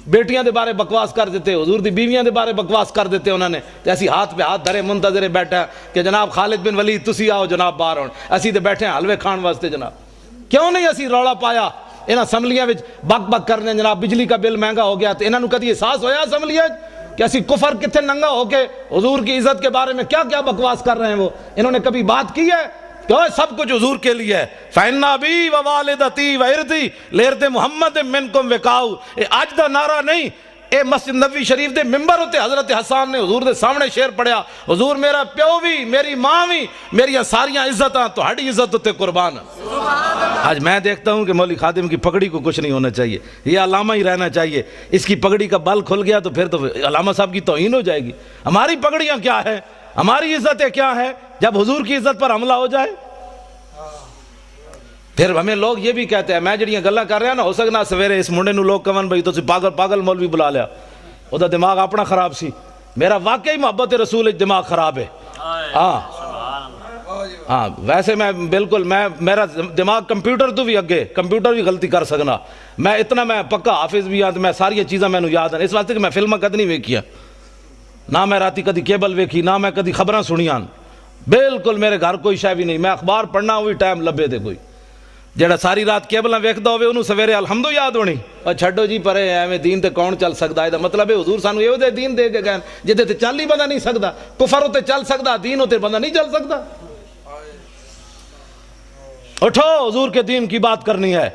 بیٹیاں دے بارے بکواس کر دیتے، حضور دی بیویاں دے بارے بکواس کر دیتے انہوں نے، ایسی ہاتھ پہ ہاتھ دھرے منتظرے بیٹھا کہ جناب خالد بن ولید تسی آؤ جناب باہر ہون، اسی دے بیٹھے ہیں حلوے کھان واسطے جناب، کیوں نہیں اسی رولا پایا انہاں اسمبلیاں وچ بک بک کرنے جناب بجلی کا بل مہنگا ہو گیا، تو انہاں نوں کدی احساس ہویا اسمبلیاں کہ اسی کفر کتنے ننگا ہو کے حضور کی عزت کے بارے میں کیا کیا بکواس کر رہے ہیں؟ وہ انہوں نے کبھی بات کی ہے کہ سب کچھ حضور کے لیے ہے؟ فَإِنَّ أَبِي وَوَالِدَتِي وَإِرْضِي لِإِرْضِ مُحَمَّدٍ مِّنْكُمْ وِقَاءُ، اے آج دا نعرہ نہیں، اے مسجد نبوی شریف دے ممبر ہوتے حضرت حسان نے حضور دے سامنے شعر پڑھیا، حضور میرا پیو بھی، میری ماں بھی، میری ساریاں عزتاں تہاڈی عزت ہوتے قربان۔ آج میں دیکھتا ہوں کہ مولوی خادم کی پگڑی کو کچھ نہیں ہونا چاہیے، یہ علامہ ہی رہنا چاہیے، اس کی پگڑی کا بل کھل گیا تو پھر تو علامہ صاحب کی توہین ہو جائے گی۔ ہماری پگڑیاں کیا ہے، ہماری عزتیں کیا ہے جب حضور کی عزت پر حملہ ہو جائے؟ پھر ہمیں لوگ یہ بھی کہتے ہیں، میں جڑیاں گلاں کر رہا نا، ہو سکنا سویرے اس منڈے نو لوگ کہن بھائی تسی پاگل مولوی بلا لیا، او دا دماغ اپنا خراب سی، میرا واقعی محبت رسول دماغ خراب ہے۔ ہاں ویسے میں بالکل میرا دماغ کمپیوٹر تو بھی اگے، کمپیوٹر بھی غلطی کر سکنا، میں اتنا میں پکا حافظ بھی ہاں، تو میں ساری چیزاں میں یاد ہیں، اس واسطے کہ میں فلماں کد نہیں ویکھیاں، نہ میں راتی کدی کیبل ویکھی، نہ میں کدی خبراں سنیاں، بالکل میرے گھر کوئی شے بھی نہیں، میں اخبار پڑھنا ہوئی ٹائم لبے تے کوئی جڑا ساری رات کیبلاں ویکھدا ہوے انہوں سویرے الحمد یاد ہونی، اور چھڈو جی پرے ایویں دین تے کون چل سکدا؟ ہے مطلب ہے حضور سانو ایہو جے دین دے کے گئے جدے تے چل ہی بندہ نہیں سکدا، کفر ہوتے چل سکدا، دین ہوتے بندہ نہیں چل سکدا۔ اٹھو حضور کے دین کی بات کرنی ہے۔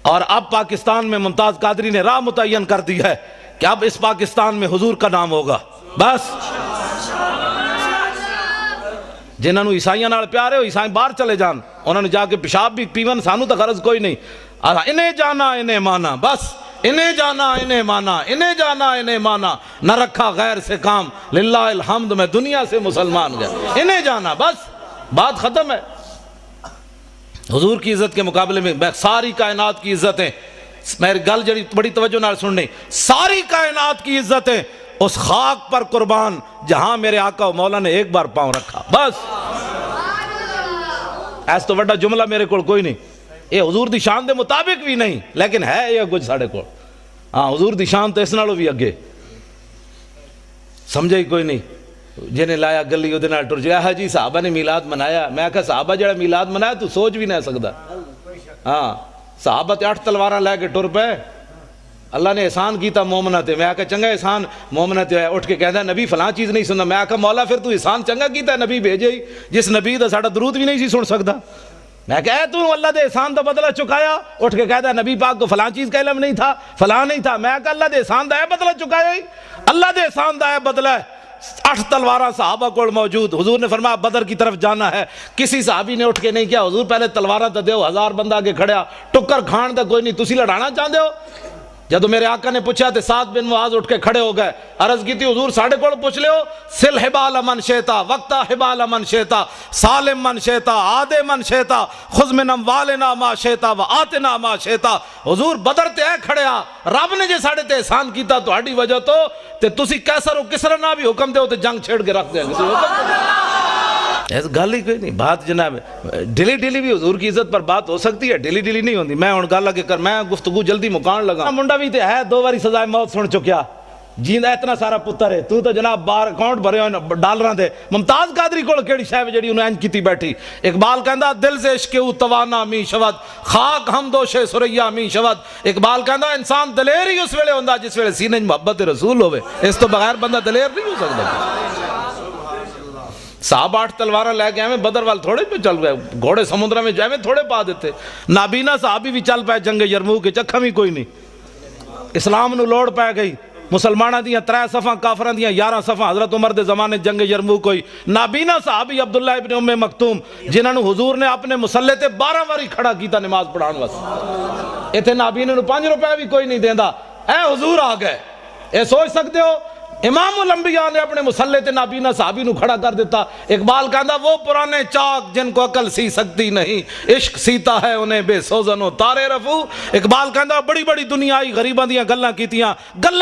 اور اب پاکستان میں ممتاز قادری نے راہ متعین کر دی ہے کہ اب اس پاکستان میں حضور کا نام ہوگا، بس جنہوں نے عیسائیاں نال پیارے ہو عیسائی باہر چلے جان، انہوں نے جا کے پیشاب بھی پیون، سانو تو غرض کوئی نہیں، انہیں جانا انہیں مانا، بس انہیں جانا انہیں مانا، انہیں جانا انہیں مانا، نہ رکھا غیر سے کام، للہ الحمد میں دنیا سے مسلمان گیا، انہیں جانا، بس بات ختم ہے۔ حضور کی عزت کے مقابلے میں ساری کائنات کی عزتیں، میری گل جڑی بڑی توجہ نال سننی، ساری کائنات کی عزتیں اس خاک پر قربان جہاں میرے آقا و مولا نے ایک بار پاؤں رکھا، بس ایس تو وڈا جملہ میرے کو کوئی نہیں، یہ حضور دی شان دے مطابق بھی نہیں، لیکن ہے یہ کچھ ساڑھے کو، ہاں حضور دی شان تو اس نالوں بھی اگے، سمجھے ہی کوئی نہیں۔ جنہیں لایا گلی وہ دن ٹر جائے، جی صحابہ نے میلاد منایا، میں کہا صحابہ جڑا میلاد منایا تو سوچ بھی نہیں سکتا، ہاں صحابہ تے 8 تلواراں لے کے ٹر پے، اللہ نے احسان کیتا مومنہ تے، میں کہا چنگا احسان مومنہ تے اٹھ کے کہتا ہے نبی فلاں چیز نہیں سننا، میں کہا مولا پھر تو احسان چنگا کیتا ہے نبی بھیجے ہی، جس نبی دا ساڑا درود بھی نہیں سی سن سکتا، میں کہا تو اللہ دے احسان دا بدلہ چکایا، اٹھ کے کہتا ہے نبی پاک کو فلاں چیز کا علم نہیں تھا، فلاں نہیں تھا، میں کہا اللہ دے احسان دا ہے بدلہ چکایا ہی، اللہ دے احسان دا ہے بدلہ ہے۔ 8 تلواراں صحابہ کو موجود، حضور نے فرمایا بدر کی طرف جانا ہے، کسی صحابی نے اٹھ کے نہیں کیا حضور پہلے تلواراں تے دیو، 1000 بندہ آگے کھڑیا، ٹکر کھان دا کوئی نہیں، تسی لڑانا چاہتے ہو؟ جدو میرے آقا نے پوچھا تے سعد بن معاذ اٹھ کے کھڑے ہو گئے، عرض کی تھی حضور ساڑھے کوڑ پوچھ لے ہو، سل حبال من شیطا وقتا حبال من شیطا سالم من شیطا آدے من شیطا خذ من اموالنا ما شیطا و آتنا ما شیطا، حضور بدر تے ہے کھڑیا، رب نے جے ساڑھے تے احسان کیتا تو ہاڑی وجہ تو تے تسی کیسر و کسر نہ بھی حکم دے ہو تے جنگ چھیڑ کے رکھ دیں گے، ایسا گل ہی کوئی نہیں، بات جناب ڈیلی ڈیلی بھی حضور کی عزت پر بات ہو سکتی ہے، ڈیلی ڈیلی نہیں ہوندی، میں ان گل لگے کر میں گفتگو جلدی مکان لگا، منڈا بھی تے ہے 2 باری سزائے موت سن چکیا، جیندہ اتنا سارا پتر ہے، تو جناب بار اکاؤنٹ بھرے ہوئے ڈالراں دے، ممتاز قادری کول کیڑی شے جڑی انہوں انج کیتی بیٹھی، اقبال کہندا دل سے عشق او توانا می شود خاک ہم دوش سریا می شود، اقبال کہندا انسان دلیر ہی اس ویلے ہوندا جس ویلے سینے محبت رسول ہوئے، اس تو بغیر بندہ دلیر نہیں ہو سکتا۔ صحابہ 8 تلواراں لے کے ایویں بدر وال تھوڑے پہ چل گئے، گھوڑے سمندر میں ایویں تھوڑے پا دیتے، نابینا صحابی بھی چل پائے جنگ یرموک کے چکھا بھی کوئی نہیں، اسلام نو لوڑ پہ گئی، مسلمانہ دیاں 3 صفحہ کافران دیاں 11 صفحہ، حضرت عمر دے زمانے جنگ یرموک ہوئی، نابینا صحابی عبداللہ ابن ام مکتوم جنہاں نو حضور نے اپنے مسلح تے 12 واری کھڑا کیتا نماز پڑھان واسطے، ایتھے نابینا نو 5 روپے بھی کوئی نہیں دیندا، اے حضور آ گئے، اے سوچ سکتے ہو امام الانبیاء نے اپنے مسلح تے نابینا صحابی نو کھڑا کر دیتا، اقبال کہندا وہ پرانے چاک جن کو عقل سی سکتی نہیں، عشق سیتا ہے انہیں بے سوزن و تارے رفو، اقبال کہندا بڑی بڑی دنیا آئی غریباں دیاں گلاں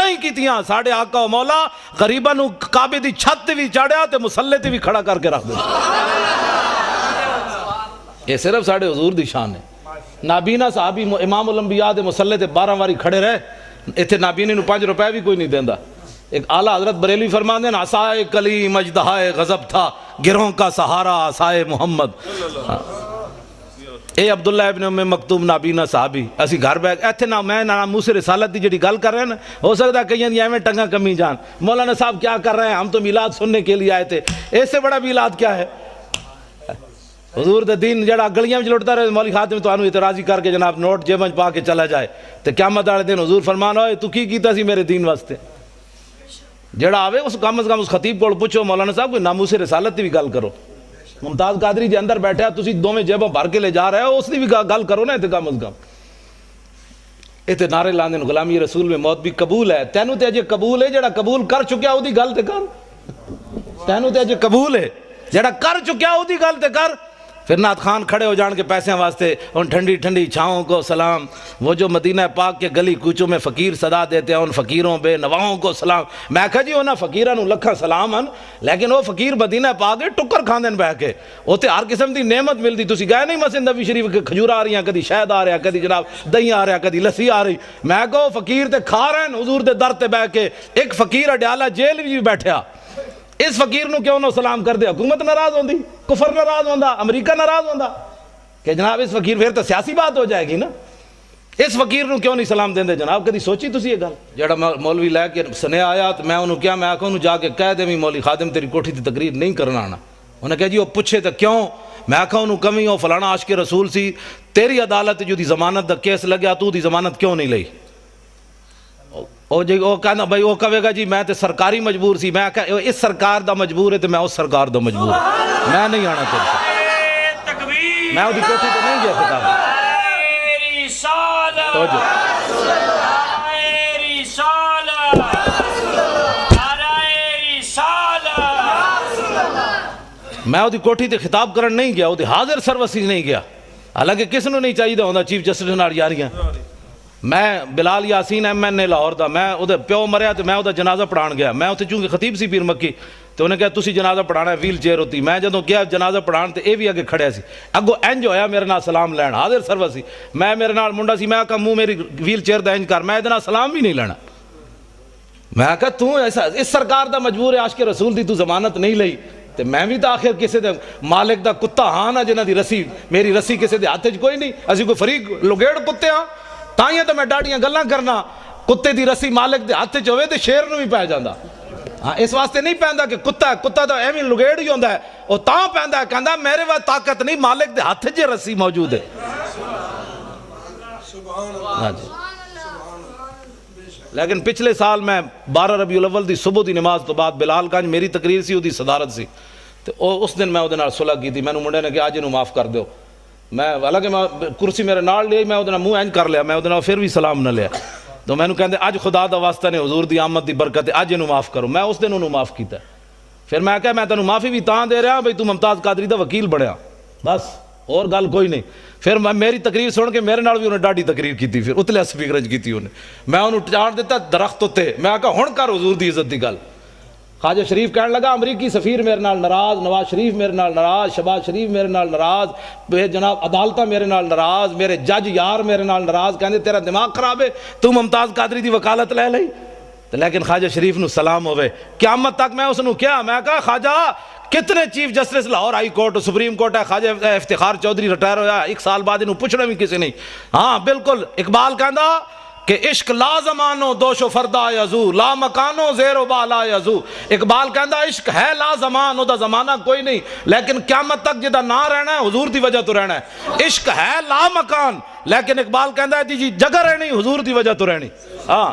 ہی کیتیاں، ساڑھے آقا و مولا غریباں نو کعبے دی چھت تے بھی چاڑیا تے مسلح تے بھی کھڑا کر کے رکھ دیتا، یہ صرف ساڑھے حضور دی شان ہے۔ نابینا صحابی امام الانبیاء دے مسلح تے 12 واری کھڑے رہے، ایتھے نابینے نو 5 روپے بھی کوئی نہیں دیندا۔ ایک اعلیٰ حضرت بریلوی فرماتے ہیں عصائے کلیم اژدہائے غضب تھا، گروہوں کا سہارا عصائے محمد، اے عبداللہ ابن ام مکتوم نابینا صحابی اسی گھر بیٹھ ایتھے نہ میں نہ موسیٰ رسالت دی جڑی گل کر رہے ہیں نا، ہو سکتا ہے کہیں ایویں ٹنگا کمی جان مولانا صاحب کیا کر رہے ہیں، ہم تو میلاد سننے کے لیے آئے تھے، اس سے بڑا میلاد کیا ہے؟ حضور دے دین جڑا گلیاں وچ لٹدا رہے مولوی خاتم تانوں اعتراضی کر کے جناب نوٹ جیب وچ پا کے چلا جائے تے قیامت والے دن حضور فرمان ہوئے تو کی کیتا سی میرے دین واسطے؟ جڑا آوے اس کم از کم اس خطیب کو پوچھو مولانا صاحب کوئی ناموس رسالت دی بھی گل کرو، ممتاز قادری جے اندر بیٹھا تسی دوویں جیباں بھر کے لے جا رہے ہو، اس دی بھی گل کرو نا، تے کم از کم تے نعرے لاندے نے غلامی رسول میں موت بھی قبول ہے، تینوں تے اجے قبول ہے، جڑا قبول کر چکیا او دی گل تے کر، تینوں تے اجے قبول ہے، جڑا کر چکیا او دی گل تے کر۔ پھر نعت خان کھڑے ہو جان کے پیسے واسطے ان ٹھنڈی ٹھنڈی چھاؤں کو سلام، وہ جو مدینہ پاک کے گلی کوچوں میں فقیر صدا دیتے ہیں ان فقیروں بے نواؤں کو سلام۔ میں کہا جی انہاں فقیراں نوں لکھاں سلام ہیں، لیکن وہ فقیر مدینہ پاک کے ٹکر کھاندے بہ کے، اوتے ہر قسم دی نعمت ملدی، تسی گئے نہیں مسجد نبوی شریف کے کھجور آ رہی ہیں، کدی شہد آ رہا، کدی جناب دہی آ رہا، کدی لسی آ رہی، میں کہو فقیر تے کھا رہے ہیں حضور دے در تے بہ کے، ایک فقیر اڈیالہ جیل وچ بھی بیٹھا، اس فقیر نو کیوں نہ سلام کر دے؟ حکومت ناراض ہوندی، کفر ناراض ہوندا، امریکہ ناراض ہوندا کہ جناب اس فقیر پھر تو سیاسی بات ہو جائے گی نا، اس فقیر نو کیوں نہیں سلام دیندے جناب؟ کدی سوچی تسی یہ گل؟ جڑا مولوی لے کے سنیا آیا تو میں انہوں کیا، میں آکھا انہوں جا کے کہہ دے مولوی خادم تیری کوٹھی تے تقریر نہیں کرنا آنا، انہوں نے کہا جی وہ پوچھے تو کیوں؟ میں آکھا انہوں کمی ہو فلانا عاشق رسول سی، تیری عدالت جو دی ضمانت دا کیس لگیا تو دی ضمانت کیوں نہیں لئی؟ وہ کہنا بھائی وہ کہے گا جی میں تے سرکاری مجبور سی، میں کہا اس سرکار دا مجبور ہے تو میں اس سرکار دا مجبور ہے، میں نہیں آنا چاہتا، میں وہ دی کوٹھی تو نہیں گیا خطاب میں وہ دی کوٹھی تے خطاب کرن نہیں گیا، وہ دی حاضر سروسی نہیں گیا، حالانکہ کس نو نہیں چاہیے ہوندہ چیف جسٹس نال یاریاں۔ میں بلال یاسین ایم این اے لاہور دا، میں وہ پیو مریا تو میں وہ جنازہ پڑھان گیا، میں اتنے چونکہ خطیب سی پیر مکی تو انہیں کہا تسی جنازہ پڑھانا ہے، ویل چیئر ہوتی، میں جدوں کیا جنازہ پڑھان تے اے بھی اگے کھڑے سی، اگو انج ہویا میرے نال سلام لین، حاضر سروس سی، میں میرے نال منڈا سی، میں کہا منہ میری ویل چیئر دا انج کر، میں ادنا سلام بھی نہیں لینا، میں کہا تو ایسا اس سرکار دا مجبور ہے عاشق رسول دی تو ضمانت نہیں لئی، تے میں بھی تو آخر کسی دے مالک دا کتا ہاں نا جنہ دی رسی، میری رسی کسی دے ہاتھ کوئی نہیں، اسی کوئی فریق لگیڑ کتے ہاں، تائیں تو میں ڈاڑیاں گلاں کرنا، کتے دی رسی مالک دے ہاتھ ہوئے تے شیر نو بھی پہ جاندا، ہاں اس واسطے نہیں پہندا کہ کتا تو ایویں لگیڑ ہی ہوندا ہے، وہ تاں پہندا ہے کہندا میرے واسطے طاقت نہیں، مالک دے ہاتھ جے رسی موجود ہے۔ ہاں جی، لیکن پچھلے سال میں 12 ربیع الاول دی صبح دی نماز تو بعد بلال گنج میری تقریر سی، وہ دی صدارت سی، تو اس دن میں وہ صلح کی تھی، میں نے منڈے نے کہا آج انہوں معاف کر دیو، میں حالانکہ میں کرسی میرے نال لئی، میں وہ منہ اینج کر لیا، میں وہ پھر بھی سلام نہ لیا، تو میں نے کہندے اج خدا دا واسطہ نے حضور دی آمد دی برکت ہے، اج انہوں معاف کرو، میں اس دن انہوں معاف کیتا ہے، پھر میں کہا میں تینوں معافی بھی تاں دے رہا بھئی تو ممتاز قادری دا وکیل بڑھیا، بس اور گل کوئی نہیں۔ پھر میں میری تقریر سن کے میرے نال بھی انہیں ڈاڈی تقریر کی تھی، پھر اتلے سپیکر کی تھی انہیں، میں انہوں چاڑ دیتا درخت ہوتے، میں کہا ہن کر حضور دی عزت دی گل۔ خواجہ شریف کہنے لگا امریکی سفیر میرے نال ناراض، نواز شریف میرے نال ناراض، شہباز شریف میرے نال ناراض، جناب عدالتہ میرے نال ناراض، میرے جج یار میرے نال ناراض، کہندے تیرا دماغ خراب ہے، تو ممتاز قادری دی وکالت لے لئی، لیکن خواجہ شریف نو سلام ہوئے، قیامت تک میں اس نو کیا، میں کہا خواجہ کتنے chief justice Lahore high court supreme court ہے، خواجہ افتخار چودھری ریٹائر ہویا، ایک سال بعد انہوں پوچھنا بھی کسی نہیں، ہاں بالکل اقبال کہندا کہ عشق لا زمانو دوش و فردا یزو، لا مکانو زیر و بالا یزو، اقبال کہندا عشق ہے لا زمان، او دا زمانہ کوئی نہیں، لیکن قیامت تک جدا نہ رہنا ہے حضور دی وجہ تو رہنا ہے، عشق ہے لا مکان، لیکن اقبال کہندا ہے جی جگہ رہنی حضور دی وجہ تو رہنی۔ ہاں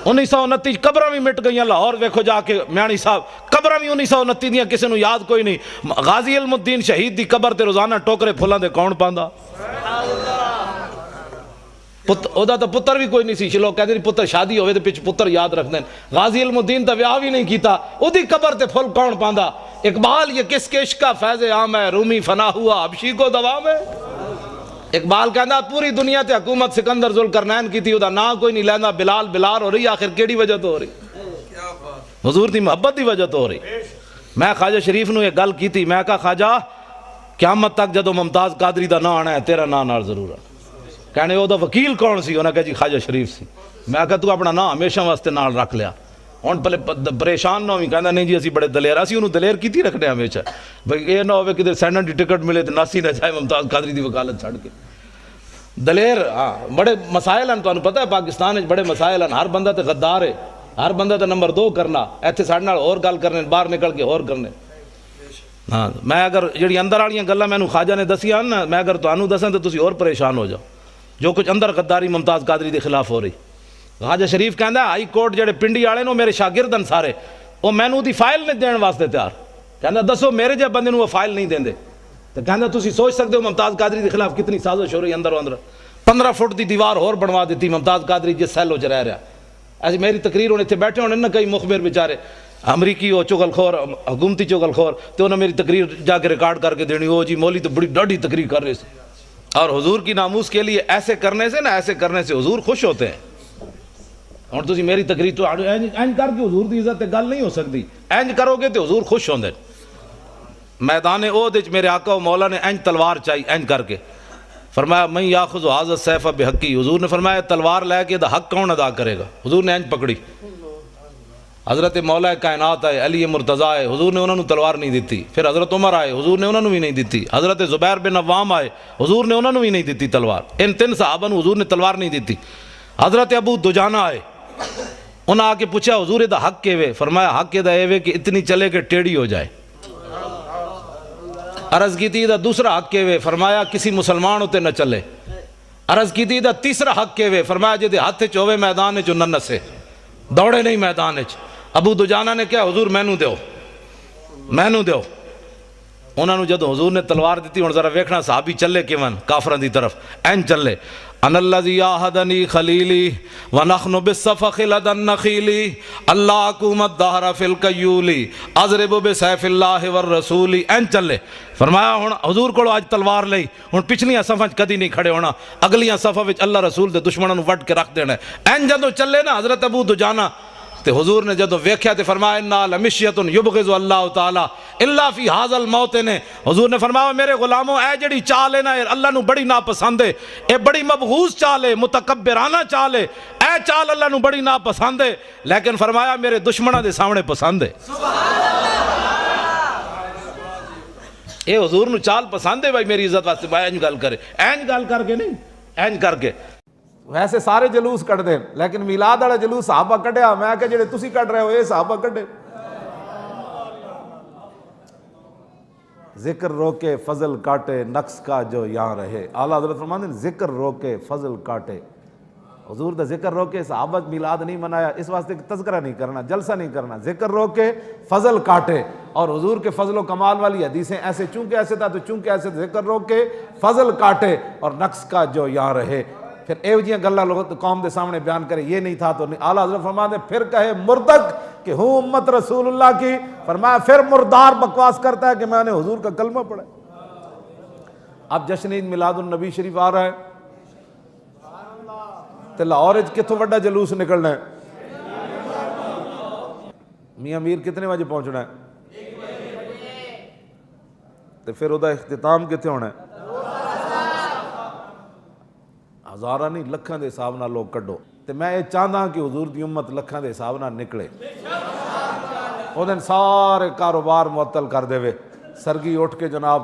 1929 قبریں بھی مٹ گئیاں لاہور، ویکھو جا کے میانی صاحب قبریں بھی 1929 دیاں کسی نو یاد کوئی نہیں، غازی علم الدین شہید دی قبر تے روزانہ ٹوکرے پھلاں دے کون پاندا، اودا تو پتر بھی کوئی نہیں سی، لوگ کہتے ہیں پتر شادی ہوئے تو پچھ پتر یاد رکھ دیں، غازی علم الدین تا ویاہ بھی نہیں کیتا، او دی قبر تے پھل کون پاندا، اقبال یہ کس کے عشق کا فیض عام ہے، رومی فنا ہوا حبشی کو دوام ہے، اقبال کہندا پوری دنیا تے حکومت سکندر ذوالقرنین کی تھی، اودا نا کوئی نہیں لیندا، بلال بلال ہو رہی، آخر کیڑی وجہ تو ہو رہی، حضور دی محبت دی وجہ تو ہو رہی۔ میں خواجہ شریف نو یہ گل کی تھی، میں کہا خواجہ قیامت تک جدو ممتاز قادری دا نا آنا ہے تیرا نا نال ضرور آنا، کہنے وہ دا وکیل کون سی، انہوں نے کہا جی خواجہ شریف سی، میں کہا تو اپنا نا ہمیشہ واسطے نال رکھ لیا، ہوں پہلے پریشان نہ ہوئی، کہنا نہیں جی اسی بڑے دلیر، اسی انہوں دلیر کیتی رکھنے ہمیشہ، بھائی یہ نہ ہوئے کدھر سینٹ کی ٹکٹ ملے تو ناسی نہ جائے ممتاز قادری دی وکالت چھڑ کے دلیر۔ ہاں بڑے مسائل ہیں، تمہیں پتہ ہے پاکستان بڑے مسائل ہیں، ہر بندہ تے غدار ہے، ہر بندہ تے نمبر 2 کرنا، ایتھے ساڈے نال اور گل کرنے، باہر نکل کے اور کرنے۔ ہاں میں اگر جڑی اندر والیاں گلاں مینوں خواجہ نے دسیاں نا، میں اگر تانوں دساں تو تسی اور پریشان ہو جاؤ، جو کچھ اندر غداری ممتاز قادری دے خلاف ہو رہی۔ خواجہ شریف کہندا ہائی کورٹ جڑے پنڈی والے نے میرے شاگرد ہیں سارے، وہ مینوں دی فائل نہیں دین واسطے تیار، کہندا دسو میرے جے بندے نوں وہ فائل نہیں دیندے، تو کہندا تسی سوچ سکتے ہو ممتاز قادری دے خلاف کتنی سازش ہو رہی اندر و اندر۔ 15 فٹ دی دیوار اور بنوا دیتی ممتاز قادری جس سیلو چ رہ رہا۔ ایسی میری تقریر ہونے اتنے بیٹھے ہونے نا کئی مخبر بیچارے امریکی ہو چغل خور، حکومتی چغل خور، تو انہوں نے میری تقریر جا کے ریکارڈ کر کے دینی، وہ جی مولوی تو بڑی ڈاڈھی تقریر کر رہے تھے۔ اور حضور کی ناموس کے لیے ایسے کرنے سے نا، ایسے کرنے سے حضور خوش ہوتے ہیں۔ اور تسی میری تقریر تو اینج کر کے حضور دی عزت گل نہیں ہو سکتی، اینج کرو گے تو حضور خوش ہوندے۔ میدان عہد وچ میرے آقا و مولا نے اینج تلوار چاہی، اینج کر کے فرمایا من یاخذ ھذا السیف بحقی، حضور نے فرمایا تلوار لے کے دا حق کون ادا کرے گا، حضور نے اینج پکڑی۔ حضرت مولا کائنات آئے، علی مرتضیٰ آئے، حضور نے انہوں نے تلوار نہیں دیتی، پھر حضرت عمر آئے، حضور نے انہوں نے بھی نہیں دیتی، حضرت زبیر بن عوام آئے، حضور نے انہوں نے بھی نہیں دیتی تلوار، ان 3 صحابہ نے حضور نے تلوار نہیں دیتی۔ حضرت ابو دجانہ آئے، انہوں نے آ کے پوچھا حضور دا حق کے وے، فرمایا حق کے دا اے وے کہ اتنی چلے کہ ٹیڑھی ہو جائے۔ عرض کی تھی دا دوسرا حق کے وے، فرمایا کسی مسلمان ہوتے نہ چلے۔ عرض کی تھی دا تیسرا حق کے وے، فرمایا جدے ہاتھ چوے میدان جو نہ نسے، دوڑے نہیں میدان چ۔ ابو دجانہ نے کہا حضور مینوں دیو، مینوں دیو۔ انہوں نے جدو حضور نے تلوار دیتی، ہوں ذرا ویکھنا صحابی چلے کیون کافران دی طرف، این چلے۔ ان الذی آہدنی خلیلی ونحن بالصفخ لدى النخیل اللہ حکومت دہر فی القیولی اضرب بسیف اللہ والرسول، این چلے۔ فرمایا ہوں حضور کو آج تلوار لئی، ہوں پچھلیاں صفحہ کدی نہیں کھڑے ہونا، اگلیاں صفحہ وچ اللہ رسول دے دشمنوں وٹ کے رکھ دینا ہے۔ این جدو چلے نا حضرت ابو دجانہ تے حضور نے جدو ویکھیا تے فرمایا انا لمشیۃ یبغض اللہ تعالی الا فی ھذا الموطن، حضور نے فرمایا میرے غلاموں اے جڑی چال ہے نا اللہ نو بڑی ناپسند ہے، اے بڑی مبغوض چال ہے، متکبرانہ چال ہے، اے چال اللہ نو بڑی ناپسند ہے، لیکن فرمایا میرے دشمنوں دے سامنے پسند ہے۔ اے حضور نو چال پسند ہے بھائی میری عزت واسطے، بھائی اینج گل کرے، اینج گل کر کے نہیں، اینج کر کے۔ ویسے سارے جلوس کٹ دیں لیکن میلاد والا جلوس صحابہ کٹیا، میں کہ جڑے تسی کٹ رہے ہو یہ صحابہ کٹے۔ ذکر روکے فضل کاٹے نقص کا جو یہاں رہے، اعلیٰ حضرت فرماتے ہیں ذکر روکے فضل کاٹے۔ حضور دا ذکر روکے صحابہ میلاد نہیں منایا، اس واسطے تذکرہ نہیں کرنا، جلسہ نہیں کرنا، ذکر روکے فضل کاٹے۔ اور حضور کے فضل و کمال والی حدیثیں ایسے چونکہ ایسے تھا تو چونکہ ایسے، ذکر روکے فضل کاٹے اور نقص کا جو یہاں رہے۔ پھر ایو جیاں گلہ لوگ قوم دے سامنے بیان کرے یہ نہیں تھا تو نہیں۔ اعلیٰ حضرت فرماتے ہیں پھر کہے مردک کہ ہوں امت رسول اللہ کی، فرمایا پھر مردار بکواس کرتا ہے کہ میں نے حضور کا کلمہ پڑھا۔ اب جشن عید میلاد النبی شریف آ رہا ہے، تو لاہور کتوں وڈا جلوس نکلنا ہے؟ میاں میر کتنے بجے پہنچنا ہے؟ تو پھر وہ اختتام کتنے ہونا ہے؟ ہزارہ نہیں لکھاں دے حساب نہ لوگ کڈو، تے میں یہ چاہتا کہ حضور دی امت لکھاں دے حساب نہ نکلے۔ وہ دن سارے کاروبار معطل کر دے وے، سرگی اٹھ کے جناب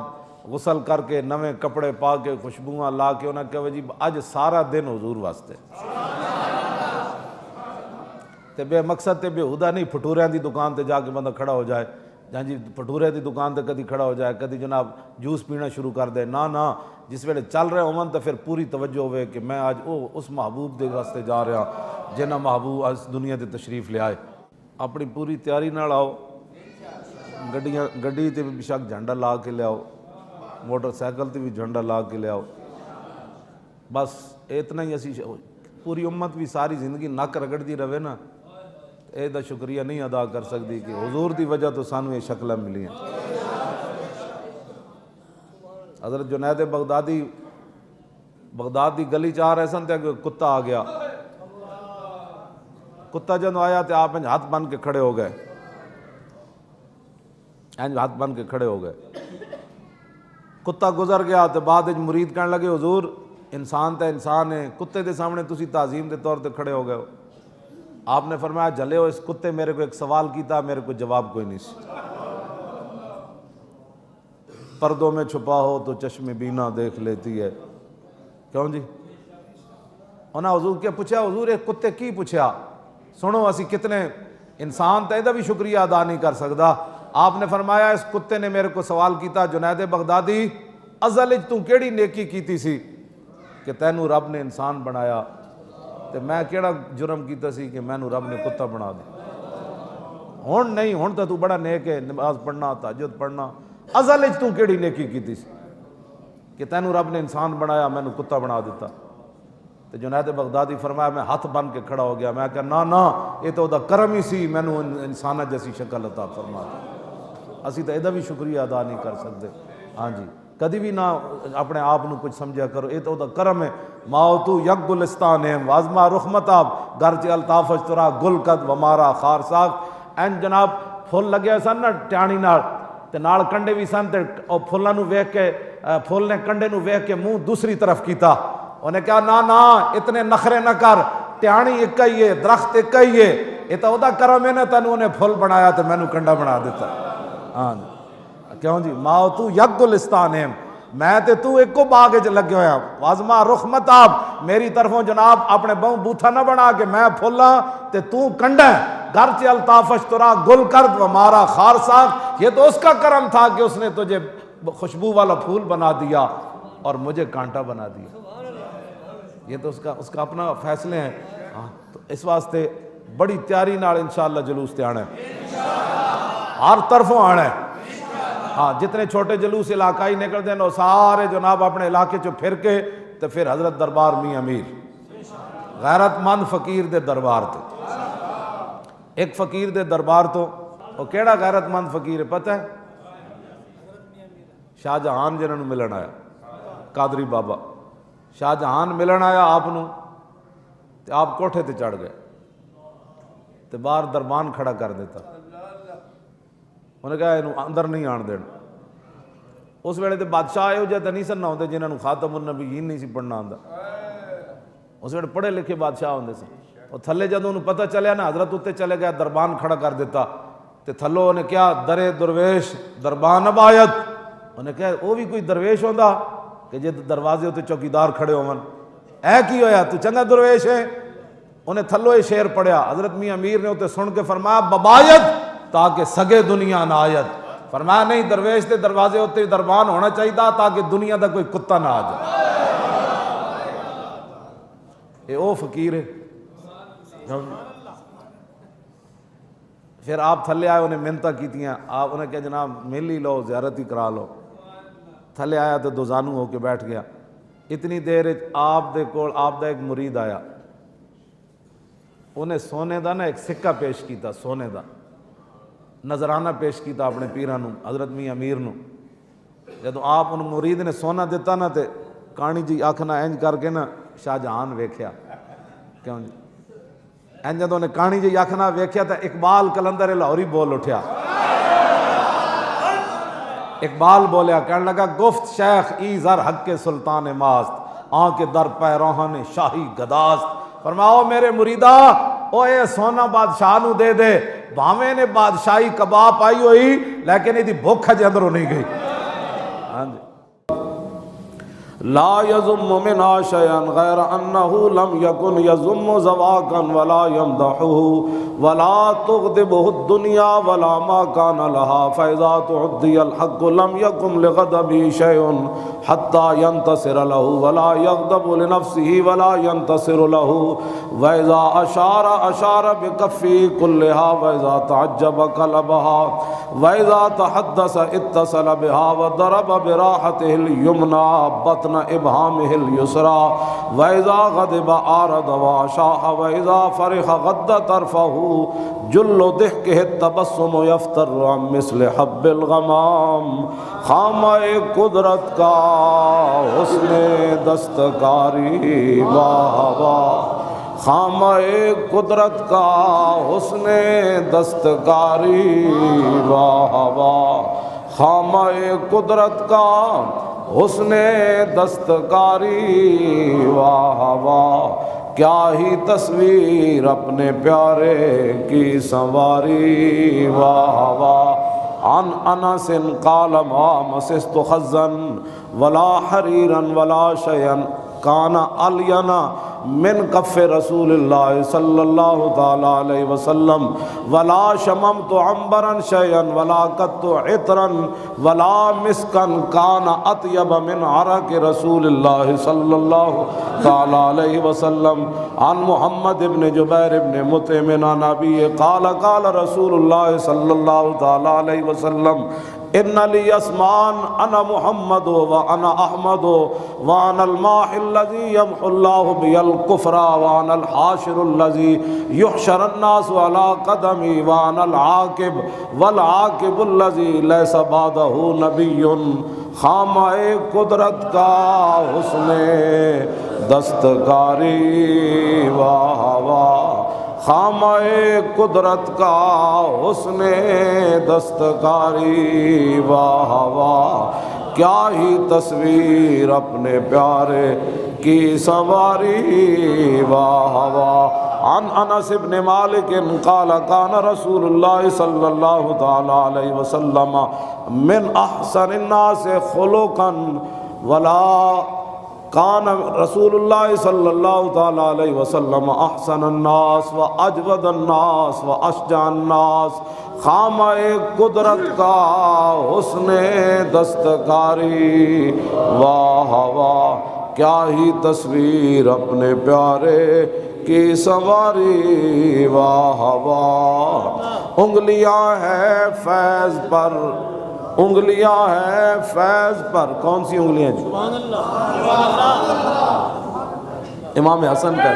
غسل کر کے نویں کپڑے پا کے خوشبوئاں لا کے انہاں کہا جی اج سارا دن حضور واسطے، تے بے مقصد تے بے ہدا نہیں پھٹوریاں دی دکان تے جا کے بندہ کھڑا ہو جائے، جہاں جی پھٹورے دی دکان تے کدی کھڑا ہو جائے، کدی جناب جوس پینا شروع کر دے، نہ جس ویلے چل رہے ہون تو پھر پوری توجہ ہوئے کہ میں آج اس محبوب دے واسطے جا رہا جنہ محبوب اس دنیا تے تشریف لے آئے۔ اپنی پوری تیاری نال آؤ، گڈی تے بھی شک جھنڈا لا کے لے آؤ، موٹر سائیکل تے بھی جھنڈا لا کے لے آؤ، بس اتنا ہی اسی پوری امت بھی ساری زندگی نک رگڑتی رہے نا، اے دا شکریہ نہیں ادا کر سکتی کہ حضور دی وجہ تو سانو یہ شکلیں ملی ہیں۔ حضرت جنید بغداد دی گلی چاہ رہے سن تے کتا آ گیا، کتا جب آیا تو آپ ہاتھ بن کے کھڑے ہو گئے، ہاتھ بن کے کھڑے ہو گئے، کتا گزر گیا تو بعد مرید کہنے لگے حضور انسان تے انسان ہے، کتے دے سامنے تسی تعظیم دے طور تے کھڑے ہو گئے ہو۔ آپ نے فرمایا جلے ہو اس کتے میرے کو ایک سوال کیتا، میرے کو جواب کوئی نہیں سی۔ پردوں میں چھپا ہو تو چشم بینا دیکھ لیتی ہے، کیوں جی؟ انہاں حضور کے پوچھا، حضور ایک کتے کی پوچھا، سنو اسی کتنے انسان تے دا بھی شکریہ ادا نہیں کر سکتا۔ آپ نے فرمایا اس کتے نے میرے کو سوال کیتا، جنید بغدادی ازل وچ تو کیڑی نیکی کیتی سی کہ تینوں رب نے انسان بنایا، تے میں کیڑا جرم کیتا سی کہ مینوں رب نے کتا بنا دیا؟ ہن نہیں، ہن تو بڑا نیک ہے، نماز پڑھنا، تہجد پڑھنا، ازل وچ تو کیڑی نیکی کیتی سی کہ تینوں رب نے انسان بنایا، مینوں کتا بنا دیتا؟ تو جنید بغدادی فرمایا میں ہاتھ بن کے کھڑا ہو گیا، میں کہا نا یہ تو دا کرم ہی سی، مینوں انسانہ جیسی شکل عطا فرما دی۔ اسی تو یہ بھی شکریہ ادا نہیں کر سکتے۔ ہاں جی، کدی بھی نہ اپنے آپ نو کچھ سمجھا کرو، یہ تو دا کرم ہے۔ ماؤتو یک گلستان ہے وازما رخمتاب گرچہ الطافش ترا گل قد ومارا خار ساخت۔ این جناب پھول لگے سن نا ٹیانی نال تے نال کنڈے بھی سن، تے او پھولاں نو ویکھ کے پھول نے کنڈے نو ویکھ کے منہ دوسری طرف کیتا، انہیں کہا نا اتنے نخرے نہ کر، ٹیانی ایک ہی ہے، درخت ایک ہی ہے، یہ تو دا کرم ہے نا، تینوں نے پھول بنایا تو مینوں کنڈا بنا دیتا۔ ہاں جی، کیوں جی؟ ماؤتو یک گلستان ہے، میں تے تو ایک کو باغ وچ لگے ہویا، وازما رخمتاب میری طرفوں جناب اپنے بہوں بوتھا نہ بنا کہ میں پھولاں تے تو کنڈا ہے، گرچہ الطافش ترا گل کرد و مارا خار ساخت۔ یہ تو اس کا کرم تھا کہ اس نے تجھے خوشبو والا پھول بنا دیا اور مجھے کانٹا بنا دیا۔ یہ تو اس کا اپنا فیصلے ہیں۔ ہاں، تو اس واسطے بڑی تیاری نال انشاءاللہ جلوس تے آنا ہے، ہر طرفوں آنا ہے۔ ہاں، جتنے چھوٹے جلوس علاقائی نکل دیں وہ سارے جناب اپنے علاقے چو پھر کے تو پھر حضرت دربار میاں امیر غیرت مند فقیر دے دربار تے۔ ایک فقیر دے دربار تو وہ کیڑا غیرت مند فقیر ہے پتہ ہے؟ شاہ جہان جنہوں نے ملن آیا، قادری بابا شاہ جہان ملن آیا آپ نو، تے آپ کوٹھے تے چڑھ گئے تے باہر دربان کھڑا کر دیتا، انہیں کہا انہوں اندر نہیں آن دینا۔ اس ویلے تے بادشاہ آئے ہو جاتے نہیں سن نہ ہوندے جنہوں نے خاتم النبیین نہیں سی پڑھنا آندا، اس ویلے پڑھے لکھے بادشاہ ہوندے سن۔ اور تھلے جدوں انہوں پتہ چلیا نا حضرت اتے چلے گیا، دربان کھڑا کر دیتا، تے تھلو انہیں کیا درے درویش دربان اب انہیں کہا وہ بھی کوئی درویش ہوندا کہ جے دروازے ہوتے چوکیدار کھڑے ہون، اے کی ہویا تو چنگا درویش ہے؟ انہیں تھلو یہ شعر پڑھیا، حضرت میاں امیر نے اسے سن کے فرمایا ببایت تاکہ سگے دنیا نہ آیت۔ فرمایا نہیں، درویش دے دروازے ہوتے دربان ہونا چاہیے تاکہ دنیا دا کوئی کتا نہ آ جائے۔ یہ او فقیر ہے۔ پھر آپ تھلے آئے، انہیں منتیں کیتیاں، آپ انہیں کہا جناب مل ہی لو، زیارت ہی کرا لو۔ تھلے آیا تو دو زانو ہو کے بیٹھ گیا۔ اتنی دیر آپ دے کول آپ دا ایک مرید آیا، انہیں سونے دا نا ایک سکہ پیش کیتا، سونے دا نظرانہ پیش کیتا اپنے پیرانوں حضرت میاں امیر نو۔ جدو آپ ان مرید نے سونا دیتا نا تے کہانی جی آکھنا اینج کر کے نا شاہ جہان ویکھیا، کیوں جی اینج جدو نے کہانی جی آکھنا ویکھیا تو اقبال کلندر لاہوری بول اٹھیا۔ اقبال بولیا، کہنے لگا گفت شیخ ای زر حق کے سلطان ماست، آن کے در پیروہن شاہی گداست۔ فرماؤ میرے مریدہ او اے سونا بادشاہ نو دے دے، بھاویں نے بادشاہی کباب پائی ہوئی لیکن یہ دی بھوک ہجے اندروں نہیں گئی۔ ہاں جی، لا یضم منا شیئا غیر انہ لم یکن یضم زواکا ولا یمدحہ ولا تغضبہ الدنیا ولا ما کان لہا فاذا تعدی الحق لم یکن لغضبہ شیء حتی ینتصر لہ ولا یغضب لنفسہ ولا ینتصر لہ واذا اشار اشار بکفہ کلہا واذا تعجب قلبہا واذا تحدث اتصل بہا وضرب براحتہ الیمنی بطن ابہامہ اليسرى وَإِذَا غَضِبَ آرَدَ وَعَشَاءَ وَإِذَا فَرِحَ غَضَّ طَرْفَهُ جُلُّ ضِحْكِهِ التَّبَسُّمُ يَفْتَرُّ عَنْ مِثْلِ حَبِّ الْغَمَامِ خامہ قدرت کا حسن دستکاری واہ واہ، خامہ قدرت کا حسن دستکاری واہ واہ، خامہ قدرت کا حسن دستکاری واہ واہ، کیا ہی تصویر اپنے پیارے کی سنواری واہ واہ۔ عن انس قال ما مسست خزا ولا حریرا ولا شیئا کان الینا من کف رسول اللہ صلی اللہ تعالی علیہ وسلم ولا شممت عنبرا شیئا ولا قط عطرا ولا مسکا کان اطیب من عرق رسول اللہ صلی اللہ تعالی علیہ وسلم۔ عن محمد بن جبیر بن مطعم عن ابی قال قال رسول اللہ صلی اللہ تعالی علیہ وسلم ان لی اسمان انا محمد وانا احمد وانا الماحی الذی یمحو اللہ بی الکفر وانا الحاشر الذی یحشر الناس علی قدمی وانا العاقب والعاقب الذی لیس بعدہ نبی۔ خامہ قدرت کا حسن دستکاری واہ واہ، خامہ قدرت کا حسن دستکاری واہ واہ، کیا ہی تصویر اپنے پیارے کی سواری واہ واہ۔ عن انس بن مالک قال کان رسول اللہ صلی اللہ تعالی علیہ وسلم من احسن الناس خلقا ولا کان رسول اللہ صلی اللہ تعالی علیہ وسلم احسن الناس و اجود الناس و اشجع الناس۔ خامہ قدرت کا حسن دستکاری واہ واہ، کیا ہی تصویر اپنے پیارے کی سواری واہ واہ۔ انگلیاں ہیں فیض پر، انگلیاں ہیں فیض پر، کون سی انگلیاں جی؟ امام حسن کا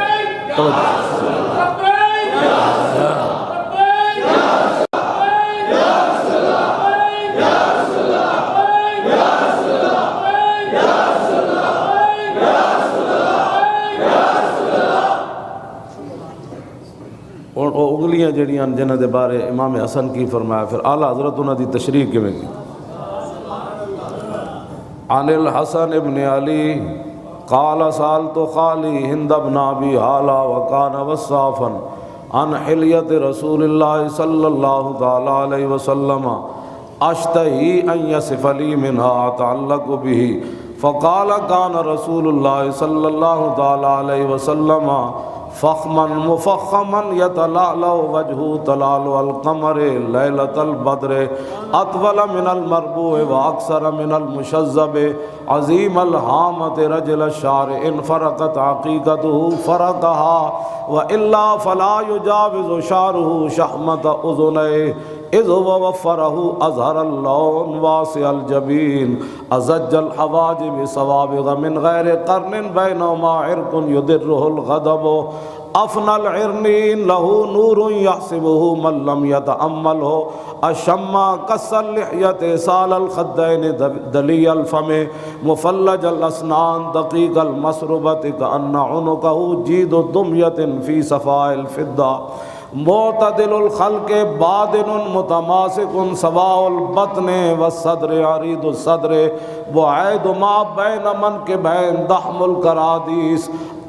انگلیاں جڑیاں جنہ دے بارے امام حسن کی فرمایا، پھر اعلیٰ حضرت انہوں دی تشریح کیویں کی۔ عن الحسن ابن علی قال سألت خالی ہند بن ابی حالہ وکان وصافا عن حلیت رسول اللہ صلی اللہ تعالی علیہ وسلم اشتہی ان یصف لی منها اتعلق به فقال کان رسول اللہ صلی اللہ تعالی علیہ وسلم فخما مفخما یتلألأ وجهه تلألؤ القمر لیلۃ البدر اطول من المربوع واکثر من المشذب عظیم الہامۃ رجل الشعر ان فرقت عقیقته فرقها والا فلا يجاوز شعره شحمۃ اذنيه اذ وفره اظہر اللون واسع الجبین ازج الحواجب سوابغ من غیر قرن بینهما عرق یدره الغضب افنى العرنین له نور یحسبه من لم يتأمله الشمع قص اللحیۃ سال الخدین دلی الفم مفلج الاسنان دقیق المسربۃ کأن عنقه جید دمیۃ فی صفاء الفضہ معتدل الخلق بادن متماسک سواء البطن والصدر عریض الصدر بعید ما بین منکبین ضخم الکرادیس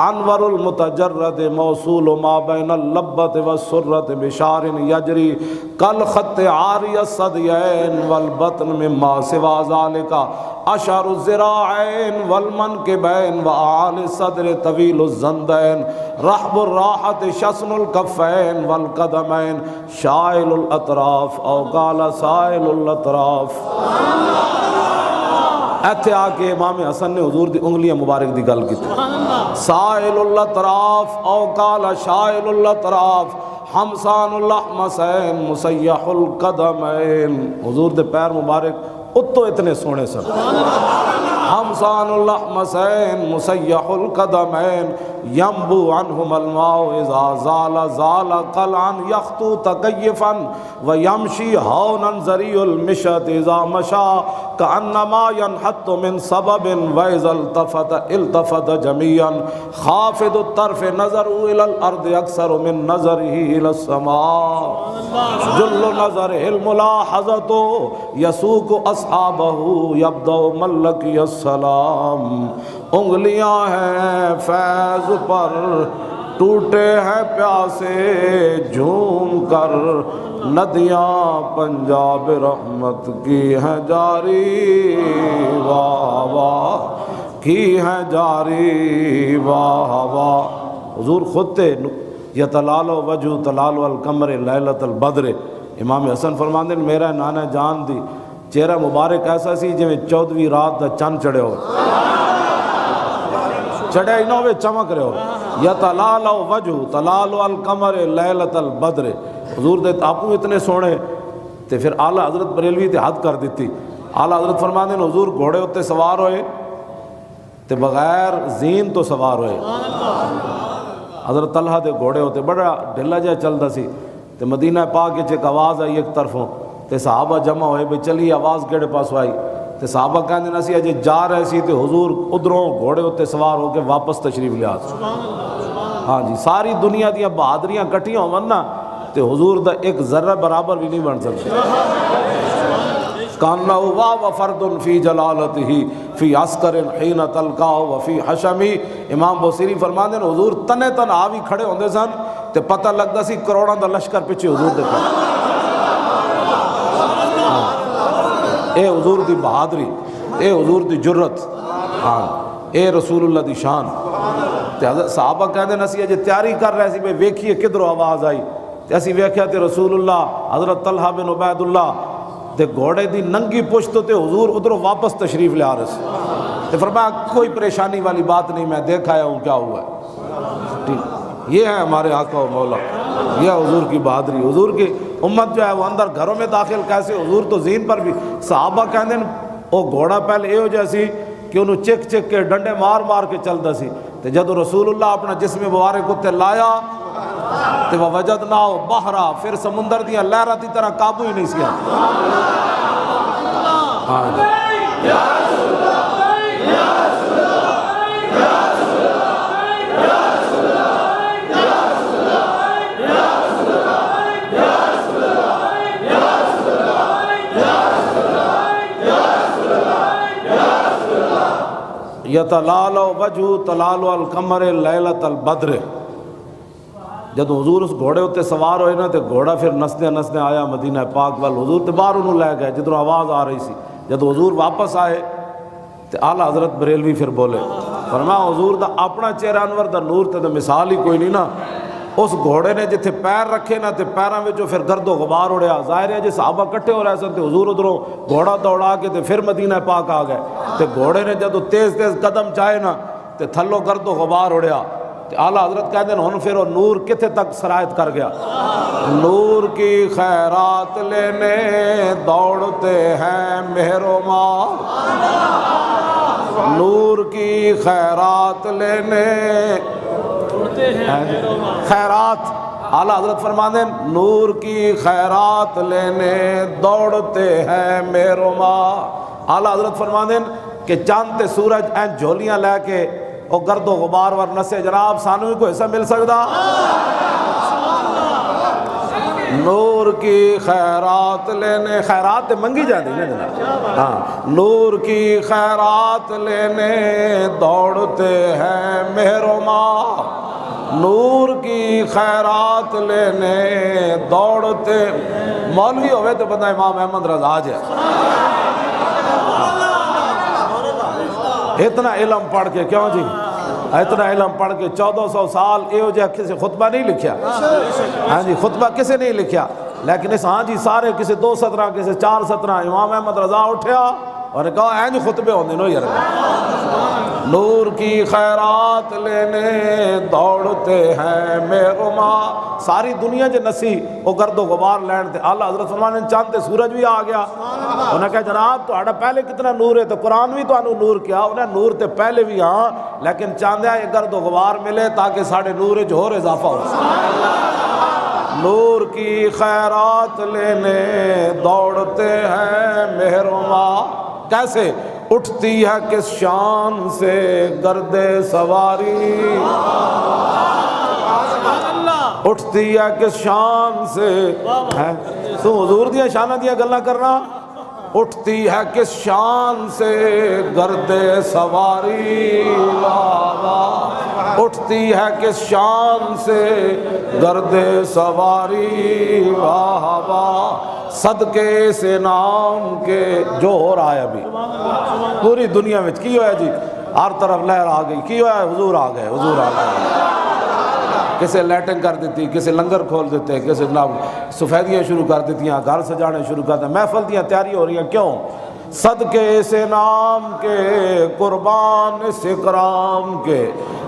انور المتجرد موصول ما بین اللبۃ والسرۃ بشار یجری کالخط عاری الثدیین والبطن مما سوا ذلک اشعر الذراعین والمنکبین واعلی الصدر طویل الزندین رحب الراحۃ شسن الکفین والقدمین شائل الاطراف او قال سائل الاطراف۔ ایتھے آ کے امام حسن نے حضور دی انگلیاں مبارک دی گل کی، سائل الاطراف او قال شائل الاطراف حمسان الاحمسین مسیح القدمین۔ حضور دے پیر مبارک اتو اتنے سونے سن، حمسان الاحمسین مسیح القدمین ینبو عنہم الماء اذا زال زال قلعا یخطو تکیفا ویمشی ہونا ذریع المشط اذا مشا کانما ینحط من سبب واذا التفت التفت جميعا خافض الطرف نظر الى الارض اکثر من نظره الى السماء جل نظر الملاحظت یسوق اصحابہ یبدأ ملکی السلام۔ انگلیاں ہیں فیض پر ٹوٹے ہیں پیاسے جھوم کر ندیاں پنجاب رحمت کی ہیں جاری واہ واہ کی ہیں جاری واہ واہ۔ حضور خود تھے یتلال وجہ تلال القمر لیلۃ البدر۔ امام حسن فرماندے نے میرا نانا جان دی چہرہ مبارک ایسا سی جویں 14ویں رات دا چند چڑھے ہو، چڑھے ہی نہ ہوئے چمک رہے ہو۔ یتلال وجہ تلال القمر لیلۃ البدر۔ حضور دے آپو اتنے سونے تے پھر اعلیٰ حضرت بریلوی تے حد کر دیتی۔ اعلیٰ حضرت فرماندے نے حضور گھوڑے ہوتے سوار ہوئے تے بغیر زین تو سوار ہوئے۔ حضرت طلحہ دے گھوڑے ہوتے بڑا ڈھلا جہا چلتا سی تے مدینہ پاک وچ ایک آواز آئی ایک طرفوں تے صحابہ جمع ہوئے بھئی چلی آواز کیڑے پاسوں آئی تے صحابہ کہندے نا سی اجے جا رہے سی تے حضور ادھروں گھوڑے ہوتے سوار ہو کے واپس تشریف لیا۔ ہاں جی ساری دنیا دیاں بہادریاں کٹھیاں ہون نا تے حضور دا ایک ذرہ برابر بھی نہیں بن سکتے۔ کان وا وفرد فی جلالتہ فی عسکر حین تلقاہ وفی حشمی۔ امام بوصیری فرماندے ہیں حضور تنے تن آوی کھڑے ہوندے سن تے پتہ لگدا سی کروڑاں دا لشکر پیچھے حضور دے کھڑے۔ اے حضور دی بہادری، اے حضور دی جرت، ہاں اے رسول اللہ دی شان۔ تے حضرت صحابہ کہندے نا سی اجے تیاری کر رہے سی بھئی ویکھیے کدھروں آواز آئی تے اسی ویکھیا تے رسول اللہ حضرت طلحہ بن عبید اللہ تے گھوڑے دی ننگی پشت تے حضور ادھروں واپس تشریف لے آ رہے سے تے فرمایا کوئی پریشانی والی بات نہیں، میں دیکھ آیا ہوں کیا ہوا ہے۔ ٹھیک یہ ہے ہمارے آقا و مولا، یہ حضور کی بہادری۔ حضور کی امت جو ہے وہ اندر گھروں میں داخل کیسے، حضور تو زین پر بھی صحابہ کہندے ہیں وہ گھوڑا پہلے یہ ہو جیسی کہ انہوں چک چک کے ڈنڈے مار مار کے چلتا سی تے جدو رسول اللہ اپنا جسم مبارک اتنے لایا تے وجدناہ بحرا، پھر سمندر دیاں لہراں دی طرح قابو ہی نہیں سی آتا۔ یتلال وجہ تلال القمر لیلۃ البدر۔ جب حضور اس گھوڑے ہوتے سوار ہوئے نا تو گھوڑا پھر نسنے نسنے آیا مدینہ پاک وال، حضور تے باہر انہوں لے گئے جدھر آواز آ رہی سی۔ جب حضور واپس آئے تو اعلیٰ حضرت بریلوی پھر بولے، فرمایا حضور دا اپنا چہرہ انور دا نور تے مثال ہی کوئی نہیں نا۔ اس گھوڑے نے جتھے پیر رکھے نا تے پیراں وچوں پھر گرد و غبار اڑیا۔ ظاہر ہے جی صحابہ کٹھے ہو رہے سن تے حضور ادھروں گھوڑا دوڑا کے تے پھر مدینہ پاک آ گئے تے گھوڑے نے جدوں تیز تیز قدم چائے نا تے تھلوں گرد و غبار اڑیا۔ اعلیٰ حضرت کہتے ہیں ہن پھر وہ نور کتنے تک سرایت کر گیا۔ نور کی خیرات لینے دوڑتے ہیں مہر و ماں، نور کی خیرات لینے خیرات۔ اعلیٰ حضرت فرماتے ہیں نور کی خیرات لینے دوڑتے ہیں مہر و ماں۔ اعلیٰ حضرت فرماتے ہیں کہ چاند تے سورج این جھولیاں لے کے اور گرد و غبار ور نسے جناب سانو کو حصہ مل سکتا۔ نور کی خیرات لینے، خیرات منگی جاتی ہے جناب، ہاں نور کی خیرات لینے دوڑتے ہیں مہر و ماں، نور کی خیرات لینے دوڑتے۔ مولوی ہوئے تو بندہ امام احمد رضا ہے، اتنا علم پڑھ کے کیوں جی، اتنا علم پڑھ کے 1400 سال ایو جہاں کسی خطبہ نہیں لکھیا، ہاں جی خطبہ کسی نہیں لکھیا، لیکن اس ہاں جی سارے کسی 2 سطرہ کسی 4 سطرہ امام احمد رضا اٹھیا اور نے کہا این خطبے ہوندے نو یار۔ نور کی خیرات لینے دوڑتے ہیں مہر و ماں، ساری دنیا جو نسی وہ گرد و غبار لین تے اعلیٰ حضرت فرمانے چاند تے سورج بھی آ گیا۔ انہوں نے کہا جناب تو آڑا پہلے کتنا نور ہے، تو قرآن بھی تو انہوں نور کیا، انہیں نور تے پہلے بھی ہاں لیکن چاندیا یہ گرد و غبار ملے تاکہ ساڑھے نور جوہر اضافہ ہو۔ نور کی خیرات لینے دوڑتے ہیں مہر و ماں، کیسے اٹھتی ہے کس شان سے گرد سواری، اٹھتی ہے کس شان سے، تو حضور دیا شانہ دیا گلہ کرنا، اٹھتی ہے کس شان سے گرد سواری، اٹھتی اٹھتی ہے کس شان سے گرد سواری، واہ واہ صدقے سے نام کے۔ جو ہو رہا ہے ابھی پوری دنیا میں کی ہوا ہے جی، ہر طرف لہر آ گئی، کی ہوا ہے، حضور آ گئے، حضور آ گئے۔ کسے لیٹنگ کر دیتی، کسے لنگر کھول دیتے، کسے سفیدیاں شروع کر دیتی، گھر سجانے شروع کر دیتے، محفل دیاں تیاری ہو رہی ہیں، کیوں؟ صدقے سے نام کے قربان اس اکرام کے،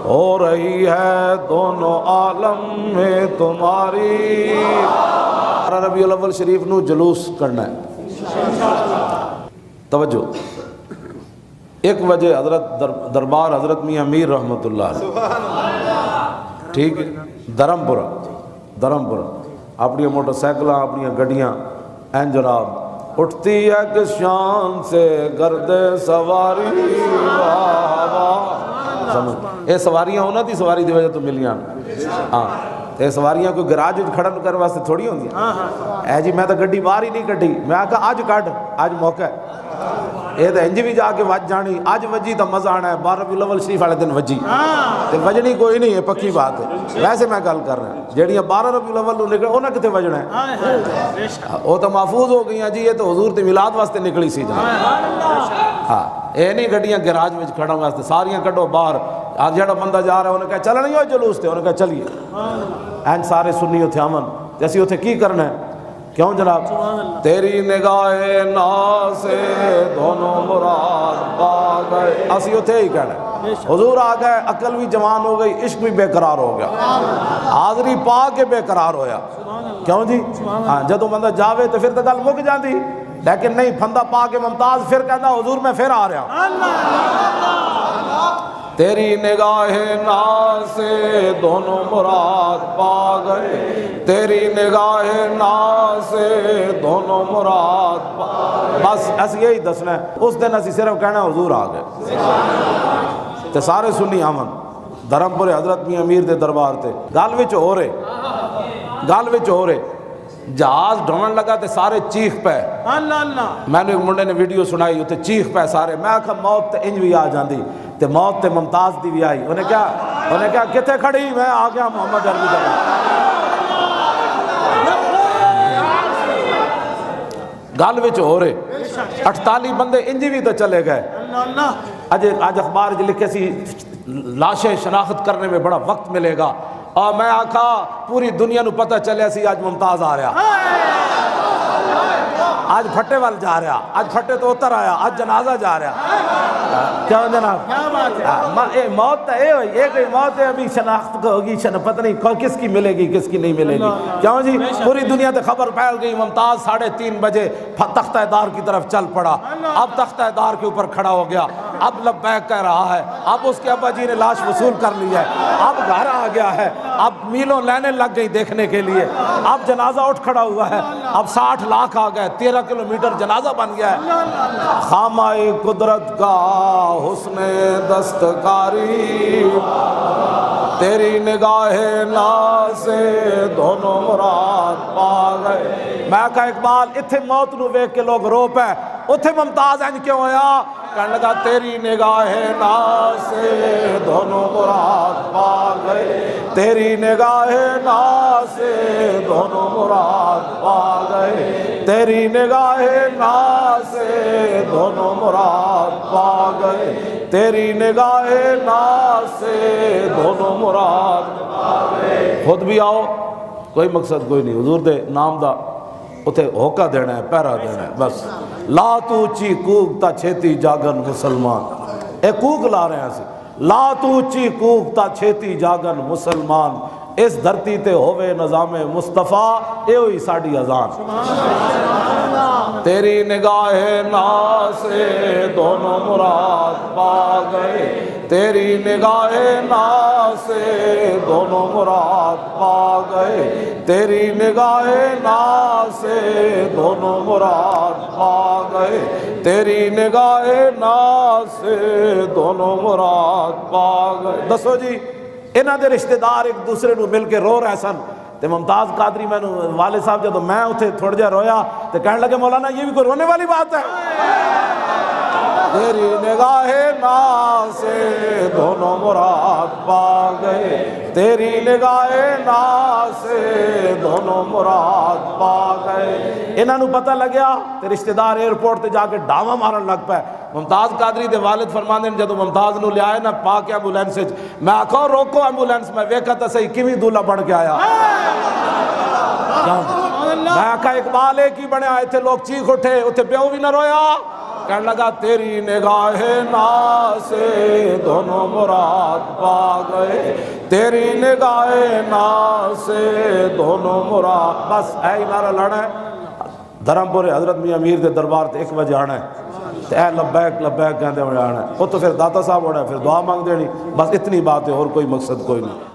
ہو رہی ہے دونوں عالم میں تمہاری۔ ربیع الاول شریف نو جلوس کرنا ہے، توجہ۔ 1 بجے حضرت دربار حضرت میاں میر رحمۃ اللہ علیہ، ٹھیک ہے، دھرمپورہ اپنی موٹر سائیکلاں، اپنی گڈیاں، این جناب اٹھتی ہے کس شان سے گرد سواری، واہ واہ۔ سمجھ اے سواریاں انہاں دی سواری دی وجہ تو ملیاں، ہاں اے سواریاں کوئی گراج کھڑن کرنے واسطے تھوڑی ہوندیاں۔ اے جی میں تو گڈی باہر ہی نہیں کڈی، میں آکھا اج کڈ، اج موقع ہے، یہ تو انج بھی جا کے وج جانی، اج وجی تو مزہ آنا ہے، 12 ربیع الاول شریف والے دن وجی تے وجنی کوئی نہیں ہے، پکی بات ہے۔ ویسے میں گل کر رہا ہوں جہڑیاں 12 ربیع الاول نو نکل انہاں کتے وجنا ہے، وہ تو محفوظ ہو گئی ہیں جی، یہ تو حضور دی میلاد واسطے نکلی سی جناب۔ ہاں یہ نہیں گڈیاں گراج میں کھڑن واسطے، ساریاں کڈو باہر۔ آج جہاں بندہ جا رہا ہے انہیں کہا چلنا نہیں ہو جلوس تے، انہیں کہا چلیے، این سارے سنی اتھے آمن تے اسی اتھے کی کرنا ہے، کیوں جناب؟ تیری نگاہ ناز سے دونوں مراد پا گئے، اسی اتھے ہی کہنا ہے، حضور آ گئے، عقل بھی جوان ہو گئی، عشق بھی بے قرار ہو گیا، حاضری پا کے بے قرار ہویا، کیوں جی؟ ہاں جدو بندہ جاوے تو پھر تو گل مک جاندی، لیکن نہیں، پھندا پا کے ممتاز پھر کہتا حضور میں پھر آ رہا ہوں۔ تیری نگاہ ناز سے دونوں مراد پا گئے، تیری نگاہ ناز سے دونوں مراد پا گئے، بس ایسے یہی دسنا ہے۔ اس دن اسی صرف کہنا حضور آ گئے، تے سارے سنی آمن دھرمپور حضرت میاں امیر دے دربار تے گل وچ ہو رہے جہاز ڈھون لگا تے سارے چیخ پے، میں نے ایک منڈے نے ویڈیو سنائی، اتنے چیخ پے سارے، میں آکھا موت تے انج بھی آ جاندی، تے موت تے ممتاز دی بھی آئی، انہیں کیا کتے کھڑی، میں آ گیا محمد عربی جگہ۔ گل وچ ہو رہے 48 بندے انجی بھی تو چلے گئے۔ آج اخبار جو لکھے سی لاشیں شناخت کرنے میں بڑا وقت ملے گا، اور میں آکھا پوری دنیا نو پتہ چلے سی آج ممتاز آ رہا، آج پھٹے وال جا رہا، آج پھٹے تو اتر آیا، آج جنازہ جا رہا، کیوں جناب؟ موت تو اے ہوئی، ایک موت ہے ابھی شناخت ہوگی، پتہ نہیں کس کی ملے گی کس کی نہیں ملے گی، کیوں جی؟ پوری دنیا تے خبر پھیل گئی، ممتاز 3:30 بجے تختہ دار کی طرف چل پڑا، اب تختہ دار کے اوپر کھڑا ہو گیا، اب لبیک کہہ رہا ہے، اب اس کے ابا جی نے لاش وصول کر لی ہے، اب گھر آ گیا ہے، اب میلوں لائنیں لگ گئی دیکھنے کے لیے، اب جنازہ اٹھ کھڑا ہوا ہے، اب 60 لاکھ آ گئے، 13 کلومیٹر جنازہ بن گیا ہے۔ خامہ قدرت کا حسن دستکاری، تیری نگاہ ناز سے دونوں مراد پا گئے۔ میں کہا اقبال اتھے موت نو ویکھ کے لوگ رو پے، اتھے ممتاز انج کیوں ہویا؟ کہنے لگا تیری نگاہ ناز سے دونوں مراد پا گئے، تیری نگاہ ناز سے دونوں مراد پا گئے، تیری نگاہ ناز سے دونوں مراد پا گئے، تیری نگاہ ناز سے دونوں مراد پا گئے۔ خود بھی آؤ، کوئی مقصد کوئی نہیں، حضور دے نام دا اتھے ہوکا دینا ہے، پیرا دینا ہے، بس۔ لا تو اچھی کوک تا چھیتی جاگن مسلمان، اے کوک لا رہے ہیں اسی، لا تو اچھی کوک تا چھیتی جاگن مسلمان، اس دھرتی تے ہوئے نظام مصطفیٰ، اے ہوئی ساڑی اذان۔ تیری نگاہ ناز سے دونوں مراد پا گئے، تیری نگاہ ناز سے دونوں مراد پا گئے، تیری نگاہ ناز سے دونوں مراد پا گئے، تیری نگاہ ناز سے دونوں مراد پا گئے۔ دسو جی انہاں دے رشتہ دار ایک دوسرے نو مل کے رو رہے سن، تے ممتاز قادری میں والد صاحب جب میں اتھے تھوڑا جہا رویا تو کہنے لگے مولانا یہ بھی کوئی رونے والی بات ہے؟ تیری نگاہ ناز سے دونوں مراد پا گئے، تیری نگاہ ناز سے دونوں مراد پا گئے۔ انہاں نو پتہ لگیا تے رشتہ دار ایئرپورٹ تے جا کے ڈاواں مارن لگ پے۔ ممتاز قادری دے والد فرماندے نے جدوں ممتاز نو لے آئے نا پا کے ایمبولینس وچ، میں آکھا روکو ایمبولینس، میں ویکھا تے صحیح کیویں دولہا بن کے آیا۔ میں آکھا اقبال ایک ہی بنیا، ایتھے لوگ چیخ اٹھے، اتھے پیو بھی نہ رویا۔ کہنے لگا تیری نگاہ ناز سے دونوں مراد پا گئے، تیری نگاہ ناز سے دونوں مراد۔ بس اے نعرہ لانا ہے، دھرمپور حضرت میاں امیر دے دربار تے 1 بجے آنا ہے، تے اے لبیک لبیک کہندے ہوئے آنا ہے، وہ تو پھر داتا صاحب ہونا ہے، پھر دعا مانگ دینی، بس اتنی بات ہے، اور کوئی مقصد کوئی نہیں۔